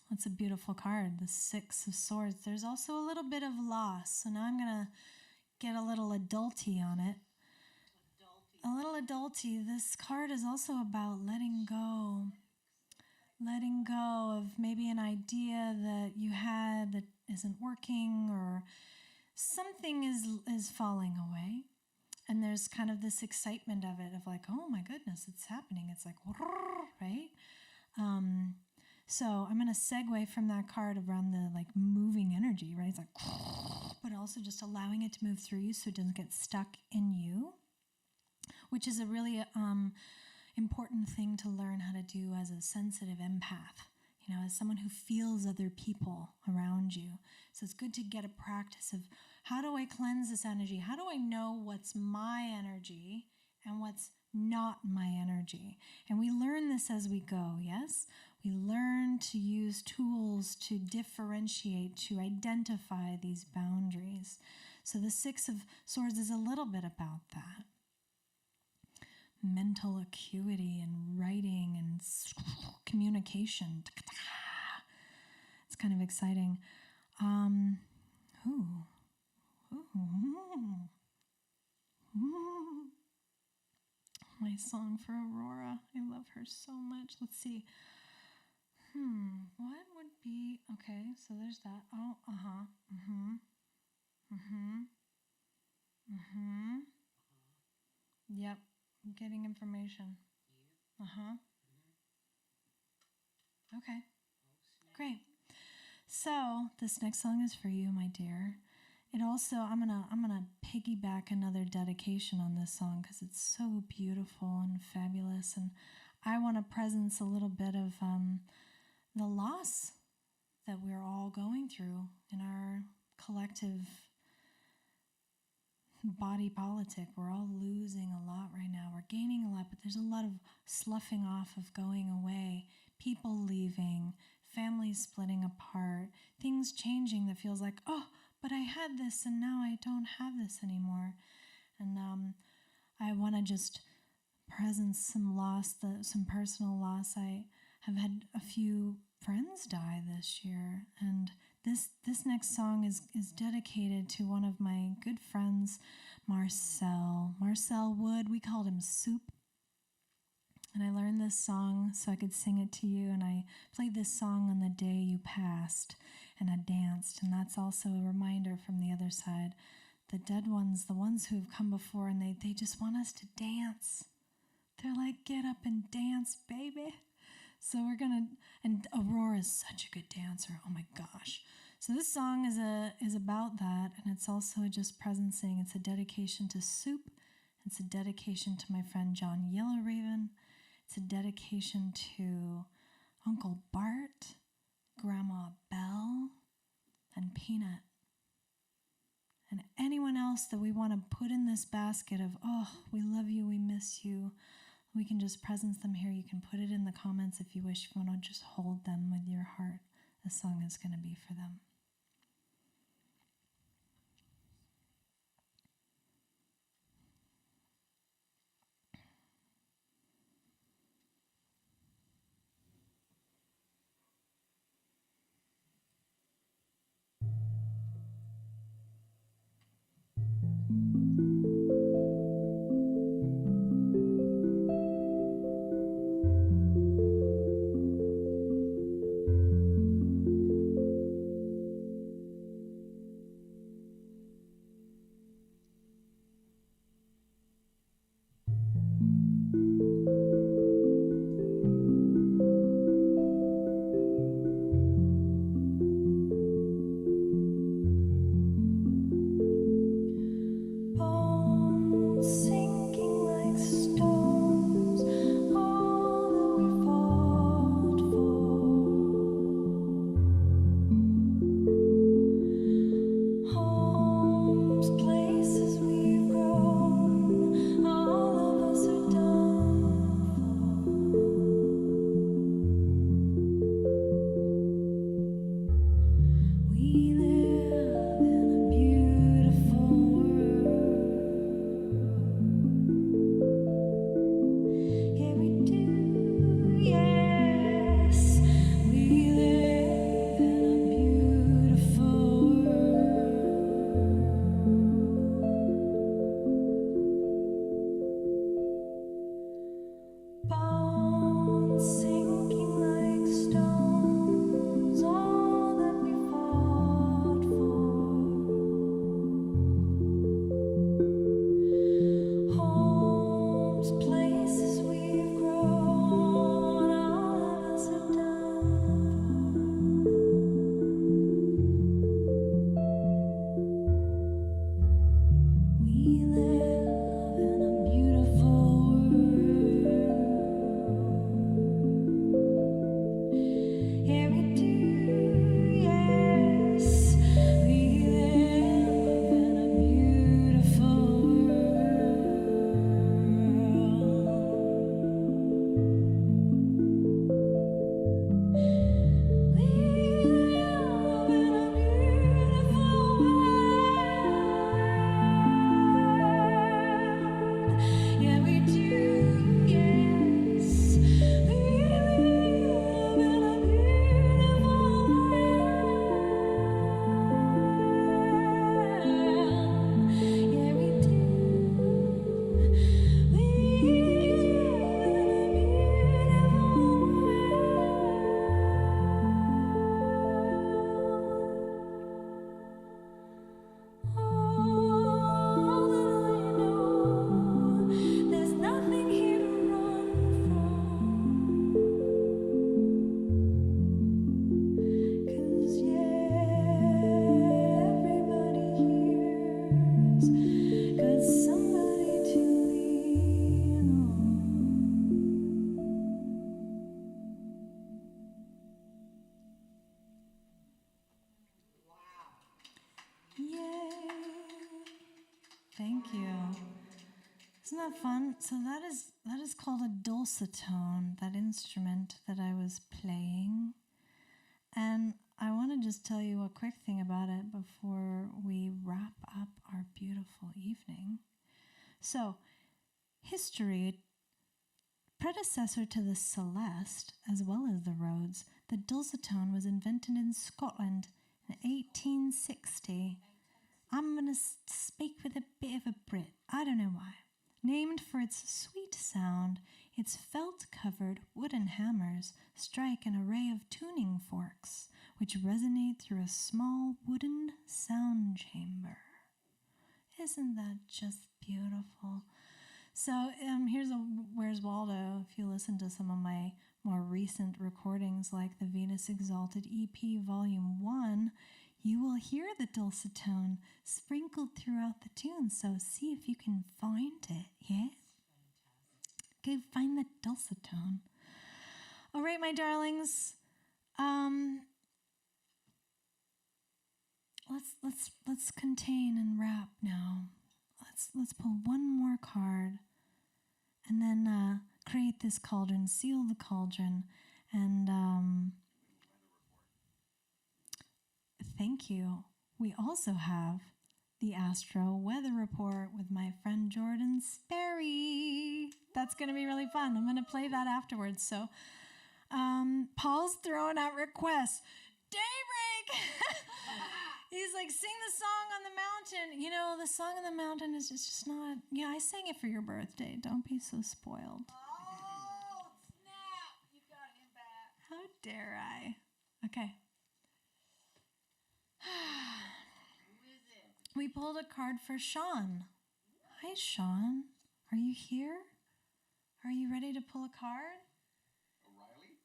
That's a beautiful card, the Six of Swords. There's also a little bit of loss. So now I'm going to get a little adulty on it. A little adulty. This card is also about letting go. Letting go of maybe an idea that you had that isn't working, or something is falling away. And there's kind of this excitement of it, of like, oh my goodness, it's happening. It's like, right? So I'm going to segue from that card around the like moving energy, right? It's like, but also just allowing it to move through you so it doesn't get stuck in you, which is a really important thing to learn how to do as a sensitive empath, as someone who feels other people around you. So it's good to get a practice of, how do I cleanse this energy? How do I know what's my energy and what's not my energy? And we learn this as we go, yes? We learn to use tools to differentiate, to identify these boundaries. So the Six of Swords is a little bit about that. Mental acuity and writing and communication. It's kind of exciting. My song for Aurora. I love her so much. Let's see. What would be, okay, so there's that. Oh, Yep, I'm getting information. Okay, great. So this next song is for you, my dear. It also, I'm gonna piggyback another dedication on this song because it's so beautiful and fabulous, and I want to presence a little bit of the loss that we're all going through in our collective body politic. We're all losing a lot right now. We're gaining a lot, but there's a lot of sloughing off, of going away, people leaving, families splitting apart, things changing that feels like, oh, but I had this and now I don't have this anymore. And I want to just presence some loss, some personal loss. I have had a few friends die this year, and this next song is dedicated to one of my good friends, Marcel Wood. We called him Soup, and I learned this song so I could sing it to you, and I played this song on the day you passed, and I danced. And that's also a reminder from the other side, the dead ones, the ones who have come before, and they just want us to dance. They're like, get up and dance, baby. So we're gonna, and Aurora is such a good dancer. Oh my gosh. So this song is about that, and it's also just presencing. It's a dedication to Soup. It's a dedication to my friend John Yellowraven. It's a dedication to Uncle Bart, Grandma Belle, and Peanut. And anyone else that we want to put in this basket of, oh, we love you, we miss you. We can just presence them here. You can put it in the comments if you wish. If you want to just hold them with your heart, the song is going to be for them. Isn't that fun? So that is called a dulcitone, that instrument that I was playing. And I want to just tell you a quick thing about it before we wrap up our beautiful evening. So, history, predecessor to the Celeste, as well as the Rhodes, the dulcitone was invented in Scotland in 1860. I'm going to speak with a bit of a Brit. I don't know why. Named for its sweet sound, its felt-covered wooden hammers strike an array of tuning forks, which resonate through a small wooden sound chamber. Isn't that just beautiful? So here's a Where's Waldo. If you listen to some of my more recent recordings, like the Venus Exalted EP Volume 1, you will hear the dulcitone sprinkled throughout the tune. So see if you can find it, yeah? Go find the dulcitone. All right, my darlings. Let's contain and wrap now. Let's pull one more card, and then create this cauldron, seal the cauldron, and thank you. We also have the Astro Weather Report with my friend Jordan Sperry. That's going to be really fun. I'm going to play that afterwards. So Paul's throwing out requests. Daybreak! He's like, sing the song on the mountain. You know, the song on the mountain is just not... Yeah, I sang it for your birthday. Don't be so spoiled. Oh, snap. You got him back. How dare I? Okay. Who is it? We pulled a card for Sean. Hi, Sean. Are you here? Are you ready to pull a card? O'Reilly?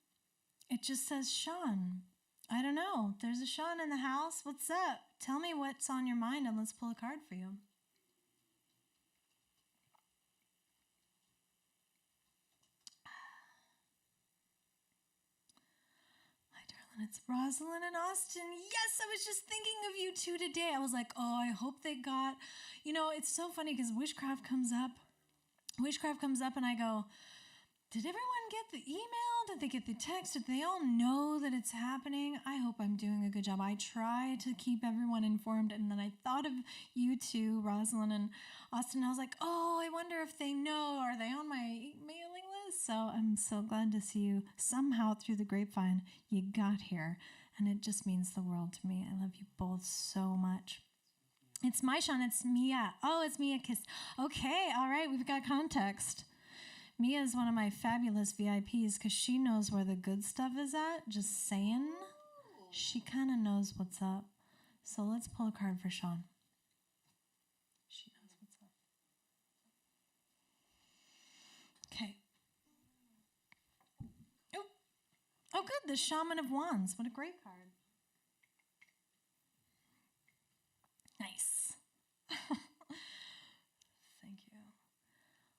It just says Sean. I don't know. There's a Sean in the house. What's up? Tell me what's on your mind and let's pull a card for you. Hi, darling. It's Rosalind and Austin. Yes, I was just thinking of you two today. I was like, oh, I hope they got... You know, it's so funny because Wishcraft comes up and I go... Did everyone get the email? Did they get the text? Did they all know that it's happening? I hope I'm doing a good job. I try to keep everyone informed. And then I thought of you two, Rosalind and Austin. I was like, oh, I wonder if they know. Are they on my mailing list? So I'm so glad to see you. Somehow through the grapevine, you got here. And it just means the world to me. I love you both so much. It's my Sean. It's Mia. Oh, it's Mia Kiss. Okay, all right. We've got context. Mia is one of my fabulous VIPs because she knows where the good stuff is at. Just saying. She kind of knows what's up. So let's pull a card for Sean. She knows what's up. Okay. Oh, good. The Shaman of Wands. What a great card. Nice. Thank you.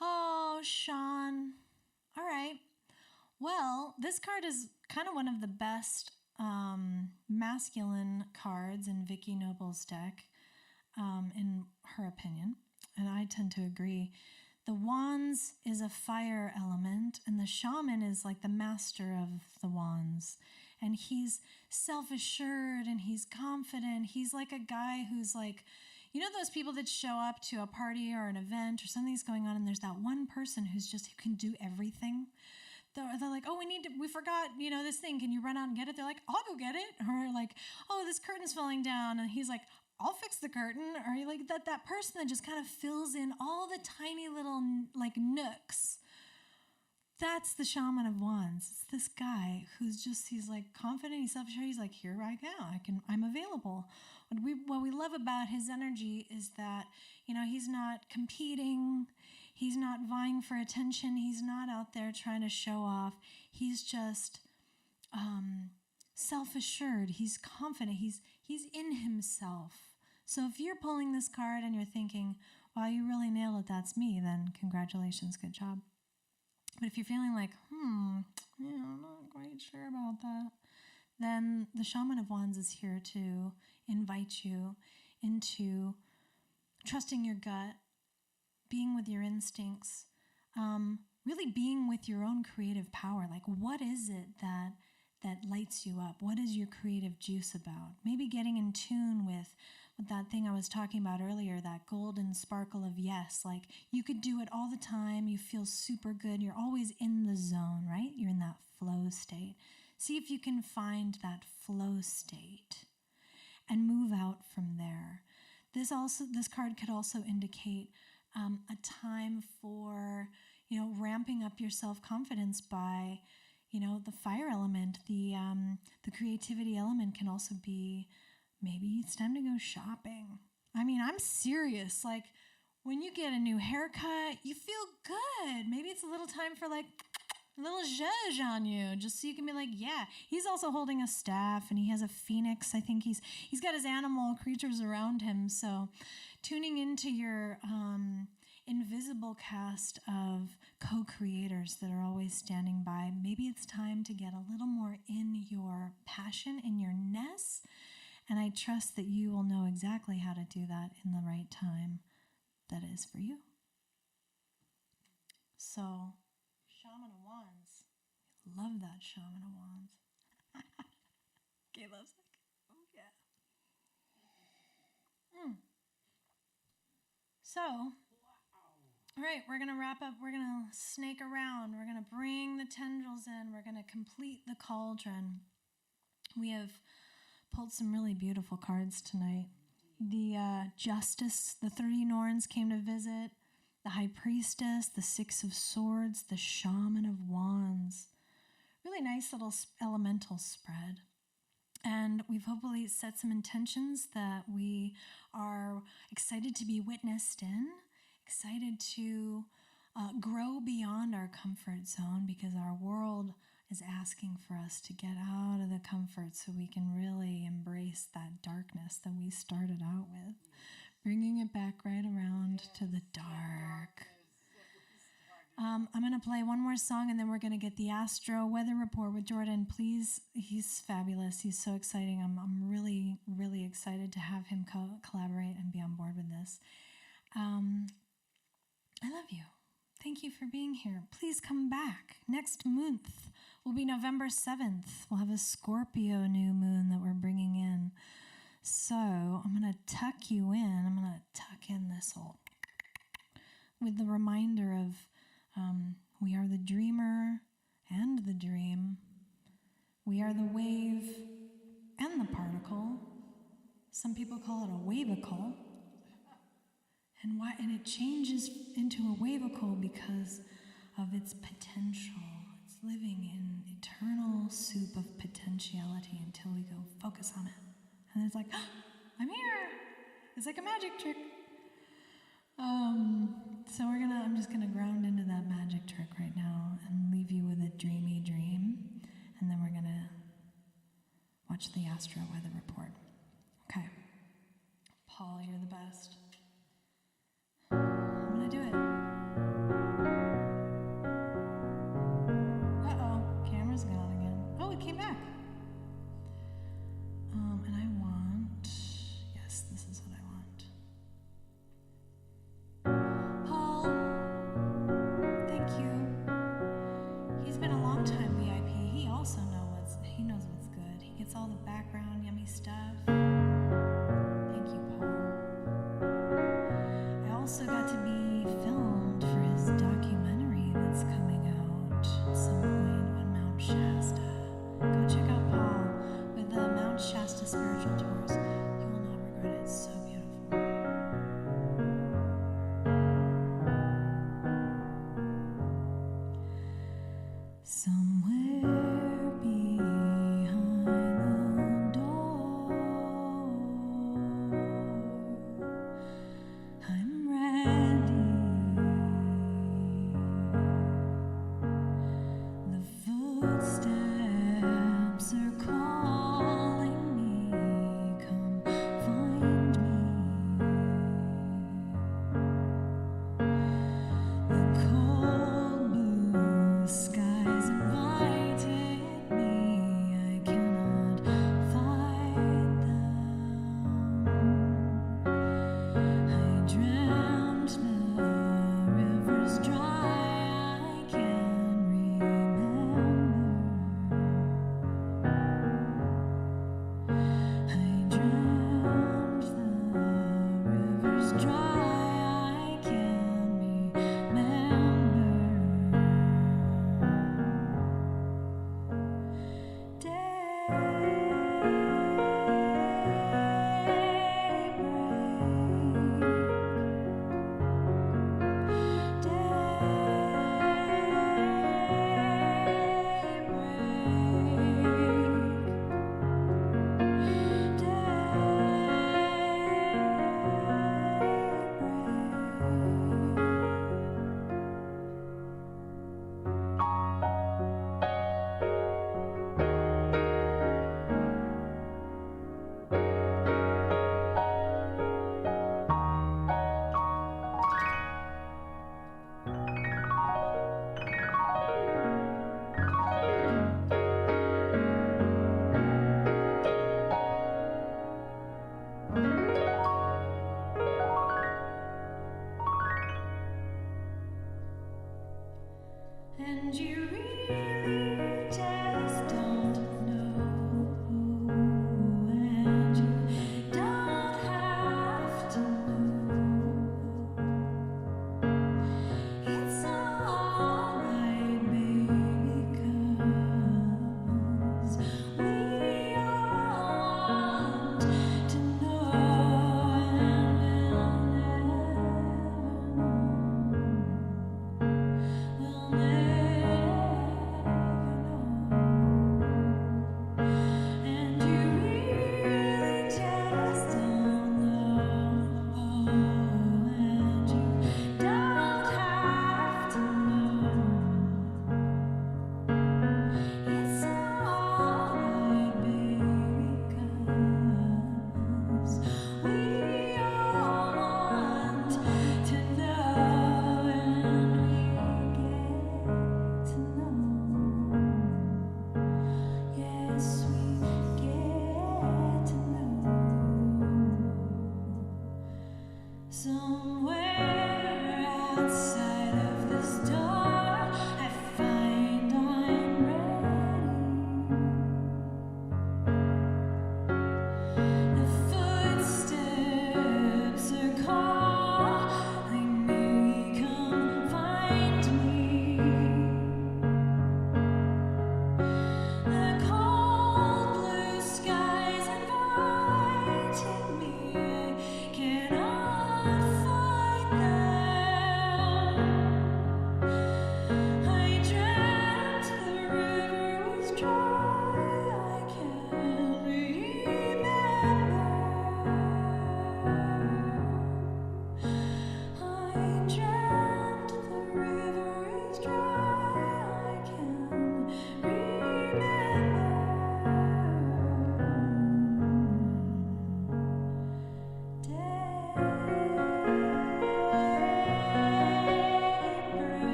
Oh, Sean. All right. Well, this card is kind of one of the best masculine cards in Vicky Noble's deck, in her opinion, and I tend to agree. The Wands is a fire element, and the Shaman is like the master of the Wands. And he's self-assured, and he's confident. He's like a guy who's like... You know those people that show up to a party or an event or something's going on and there's that one person who can do everything? They're like, oh, we forgot, this thing. Can you run out and get it? They're like, I'll go get it. Or like, oh, this curtain's falling down. And he's like, I'll fix the curtain. Or like that person that just kind of fills in all the tiny little like nooks. That's the Shaman of Wands. It's this guy he's like confident, he's self-assured. He's like, here I go. I'm available. What we love about his energy is that, he's not competing. He's not vying for attention. He's not out there trying to show off. He's just self-assured. He's confident. He's in himself. So if you're pulling this card and you're thinking, wow, you really nailed it, that's me, then congratulations, good job. But if you're feeling like, I'm not quite sure about that, then the Shaman of Wands is here to invite you into trusting your gut, being with your instincts, really being with your own creative power. Like, what is it that lights you up? What is your creative juice about? Maybe getting in tune with that thing I was talking about earlier, that golden sparkle of yes. Like, you could do it all the time. You feel super good. You're always in the zone, right? You're in that flow state. See if you can find that flow state and move out from there. This card could also indicate a time for, ramping up your self-confidence by, the fire element. The creativity element can also be, maybe it's time to go shopping. I mean, I'm serious. Like, when you get a new haircut, you feel good. Maybe it's a little time for like a little zhuzh on you, just so you can be like, yeah. He's also holding a staff, and he has a phoenix. I think he's got his animal creatures around him. So tuning into your invisible cast of co-creators that are always standing by. Maybe it's time to get a little more in your passion, in your ness, and I trust that you will know exactly how to do that in the right time that is for you. So, Shaman of Wands. Love that Shaman of Wands. Kayla's like, oh yeah. So, all right, we're going to wrap up. We're going to snake around. We're going to bring the tendrils in. We're going to complete the cauldron. We have pulled some really beautiful cards tonight. The Justice, the 30 Norns came to visit. The High Priestess, the Six of Swords, the Shaman of Wands. Really nice little elemental spread. And we've hopefully set some intentions that we are excited to be witnessed in, excited to grow beyond our comfort zone, because our world is asking for us to get out of the comfort so we can really embrace that darkness that we started out with, bringing it back right around to the dark. I'm going to play one more song, and then we're going to get the Astro Weather Report with Jordan. Please, he's fabulous. He's so exciting. I'm really, really excited to have him collaborate and be on board with this. I love you. Thank you for being here. Please come back. Next month will be November 7th. We'll have a Scorpio new moon that we're bringing in. So I'm going to tuck you in. I'm going to tuck in this whole with the reminder of we are the dreamer and the dream. We are the wave and the particle. Some people call it a wavicle. And it changes into a wavicle because of its potential. It's living in eternal soup of potentiality until we go focus on it. And it's like, oh, I'm here. It's like a magic trick. So I'm just gonna ground into that magic trick right now and leave you with a dreamy dream. And then we're gonna watch the Astro Weather Report. Okay. Paul, you're the best. I'm gonna do it. Uh-oh, camera's gone again. Oh, it came back. And I want, yes, this is what I want. Paul, thank you. He's been a long time VIP. He also knows what's good. He gets all the background yummy stuff. Thank you, Paul. I also got to be filmed for his documentary that's coming out at some point on Mount Shasta. Go check out Paul with the Mount Shasta Spiritual Tours. You will not regret it. It's so beautiful. Somewhere behind the door, I'm ready. The footsteps are calling me. Come find me. The cold blue skies invited me. I cannot fight them. I dreamt the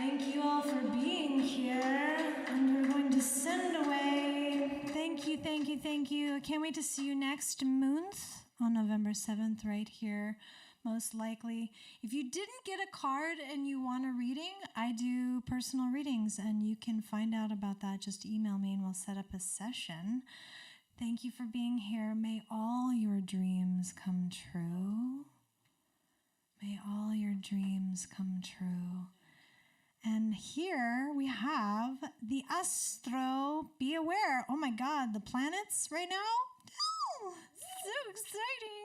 Thank you all for being here, and we're going to send away. Thank you, thank you, thank you. I can't wait to see you next month on November 7th right here, most likely. If you didn't get a card and you want a reading, I do personal readings, and you can find out about that. Just email me and we'll set up a session. Thank you for being here. May all your dreams come true. May all your dreams come true. And here we have the astro. Be aware. Oh my God, the planets right now? Oh, so exciting.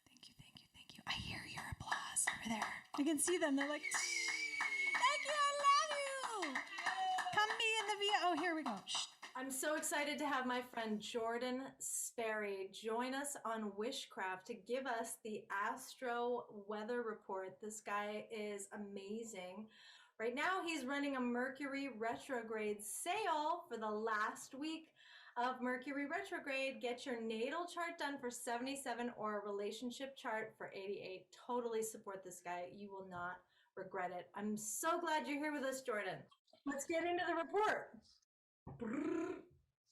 Thank you, thank you, thank you. I hear your applause over there. I can see them. They're like, thank you, I love you. Come be in the via. Oh, here we go. Shh. I'm so excited to have my friend Jordan Sperry join us on Wishcraft to give us the astro weather report. This guy is amazing. Right now, he's running a Mercury retrograde sale for the last week of Mercury retrograde. Get your natal chart done for $77 or a relationship chart for $88. Totally support this guy. You will not regret it. I'm so glad you're here with us, Jordan. Let's get into the report.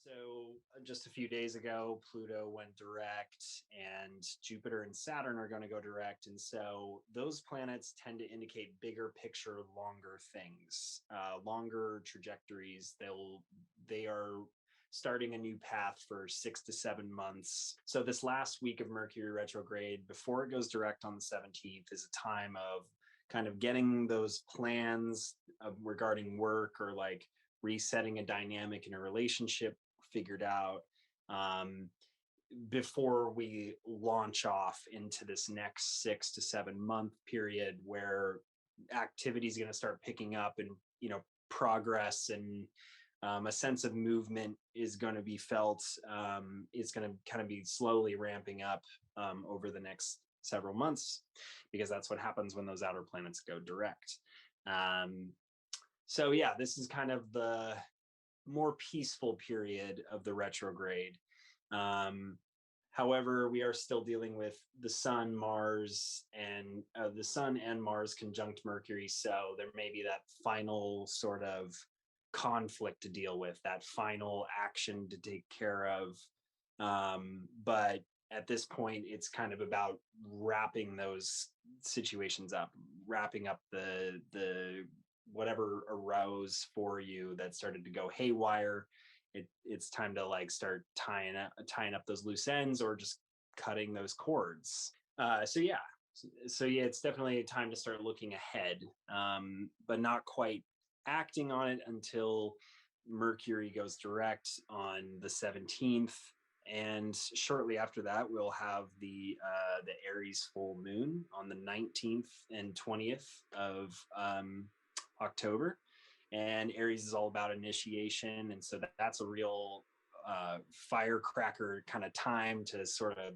So just a few days ago, Pluto went direct, and Jupiter and Saturn are going to go direct. And so those planets tend to indicate bigger picture, longer things, longer trajectories. They are starting a new path for 6 to 7 months. So this last week of Mercury retrograde, before it goes direct on the 17th, is a time of kind of getting those plans regarding work or like resetting a dynamic in a relationship figured out before we launch off into this next 6 to 7 month period where activity is going to start picking up, and progress and a sense of movement is going to be felt. It's going to kind of be slowly ramping up over the next several months, because that's what happens when those outer planets go direct. So yeah, this is kind of the more peaceful period of the retrograde. However, we are still dealing with the Sun, Mars, and the Sun and Mars conjunct Mercury. So there may be that final sort of conflict to deal with, that final action to take care of. But at this point, it's kind of about wrapping those situations up, wrapping up the whatever arose for you that started to go haywire. It's time to like start tying up those loose ends, or just cutting those cords. So yeah, it's definitely a time to start looking ahead, but not quite acting on it until Mercury goes direct on the 17th. And shortly after that, we'll have the Aries full moon on the 19th and 20th of October. And Aries is all about initiation, and so that's a real firecracker kind of time to sort of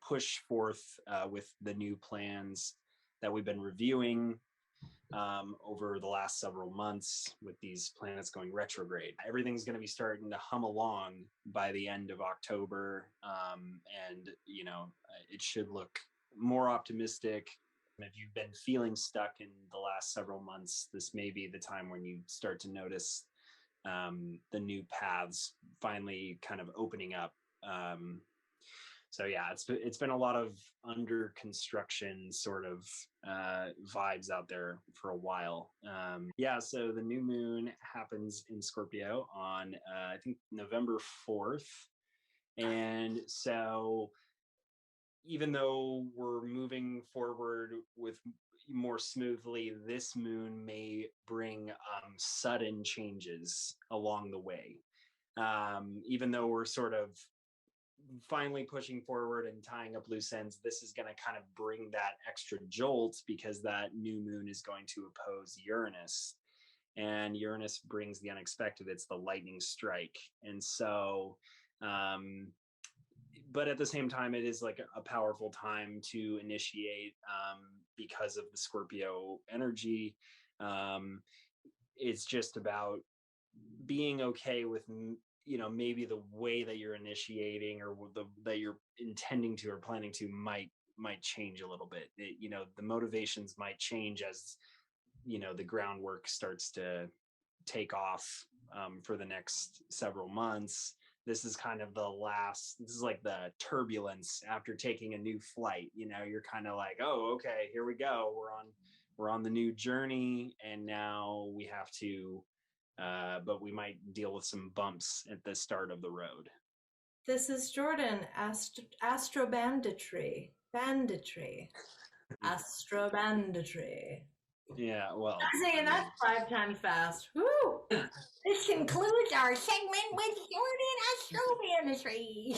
push forth with the new plans that we've been reviewing over the last several months with these planets going retrograde. Everything's going to be starting to hum along by the end of October, and it should look more optimistic. If you've been feeling stuck in the last several months, this may be the time when you start to notice the new paths finally kind of opening up. So yeah, it's been a lot of under construction sort of vibes out there for a while. So the new moon happens in Scorpio on I think November 4th, and so even though we're moving forward with more smoothly, this moon may bring sudden changes along the way. Even though we're sort of finally pushing forward and tying up loose ends, this is going to kind of bring that extra jolt, because that new moon is going to oppose Uranus, and Uranus brings the unexpected. It's the lightning strike. And so but at the same time, it is like a powerful time to initiate because of the Scorpio energy. It's just about being okay with maybe the way that you're initiating, or that you're intending to or planning to might change a little bit. The motivations might change as the groundwork starts to take off for the next several months. This is kind of this is like the turbulence after taking a new flight. You're kind of like, oh, okay, here we go. We're on the new journey, and now we have to, but we might deal with some bumps at the start of the road. This is Jordan, Astro Banditry. Astro Banditry. Yeah, well, I'm saying that 5 times fast. Woo! This concludes our segment with Jordan Astro Banditry.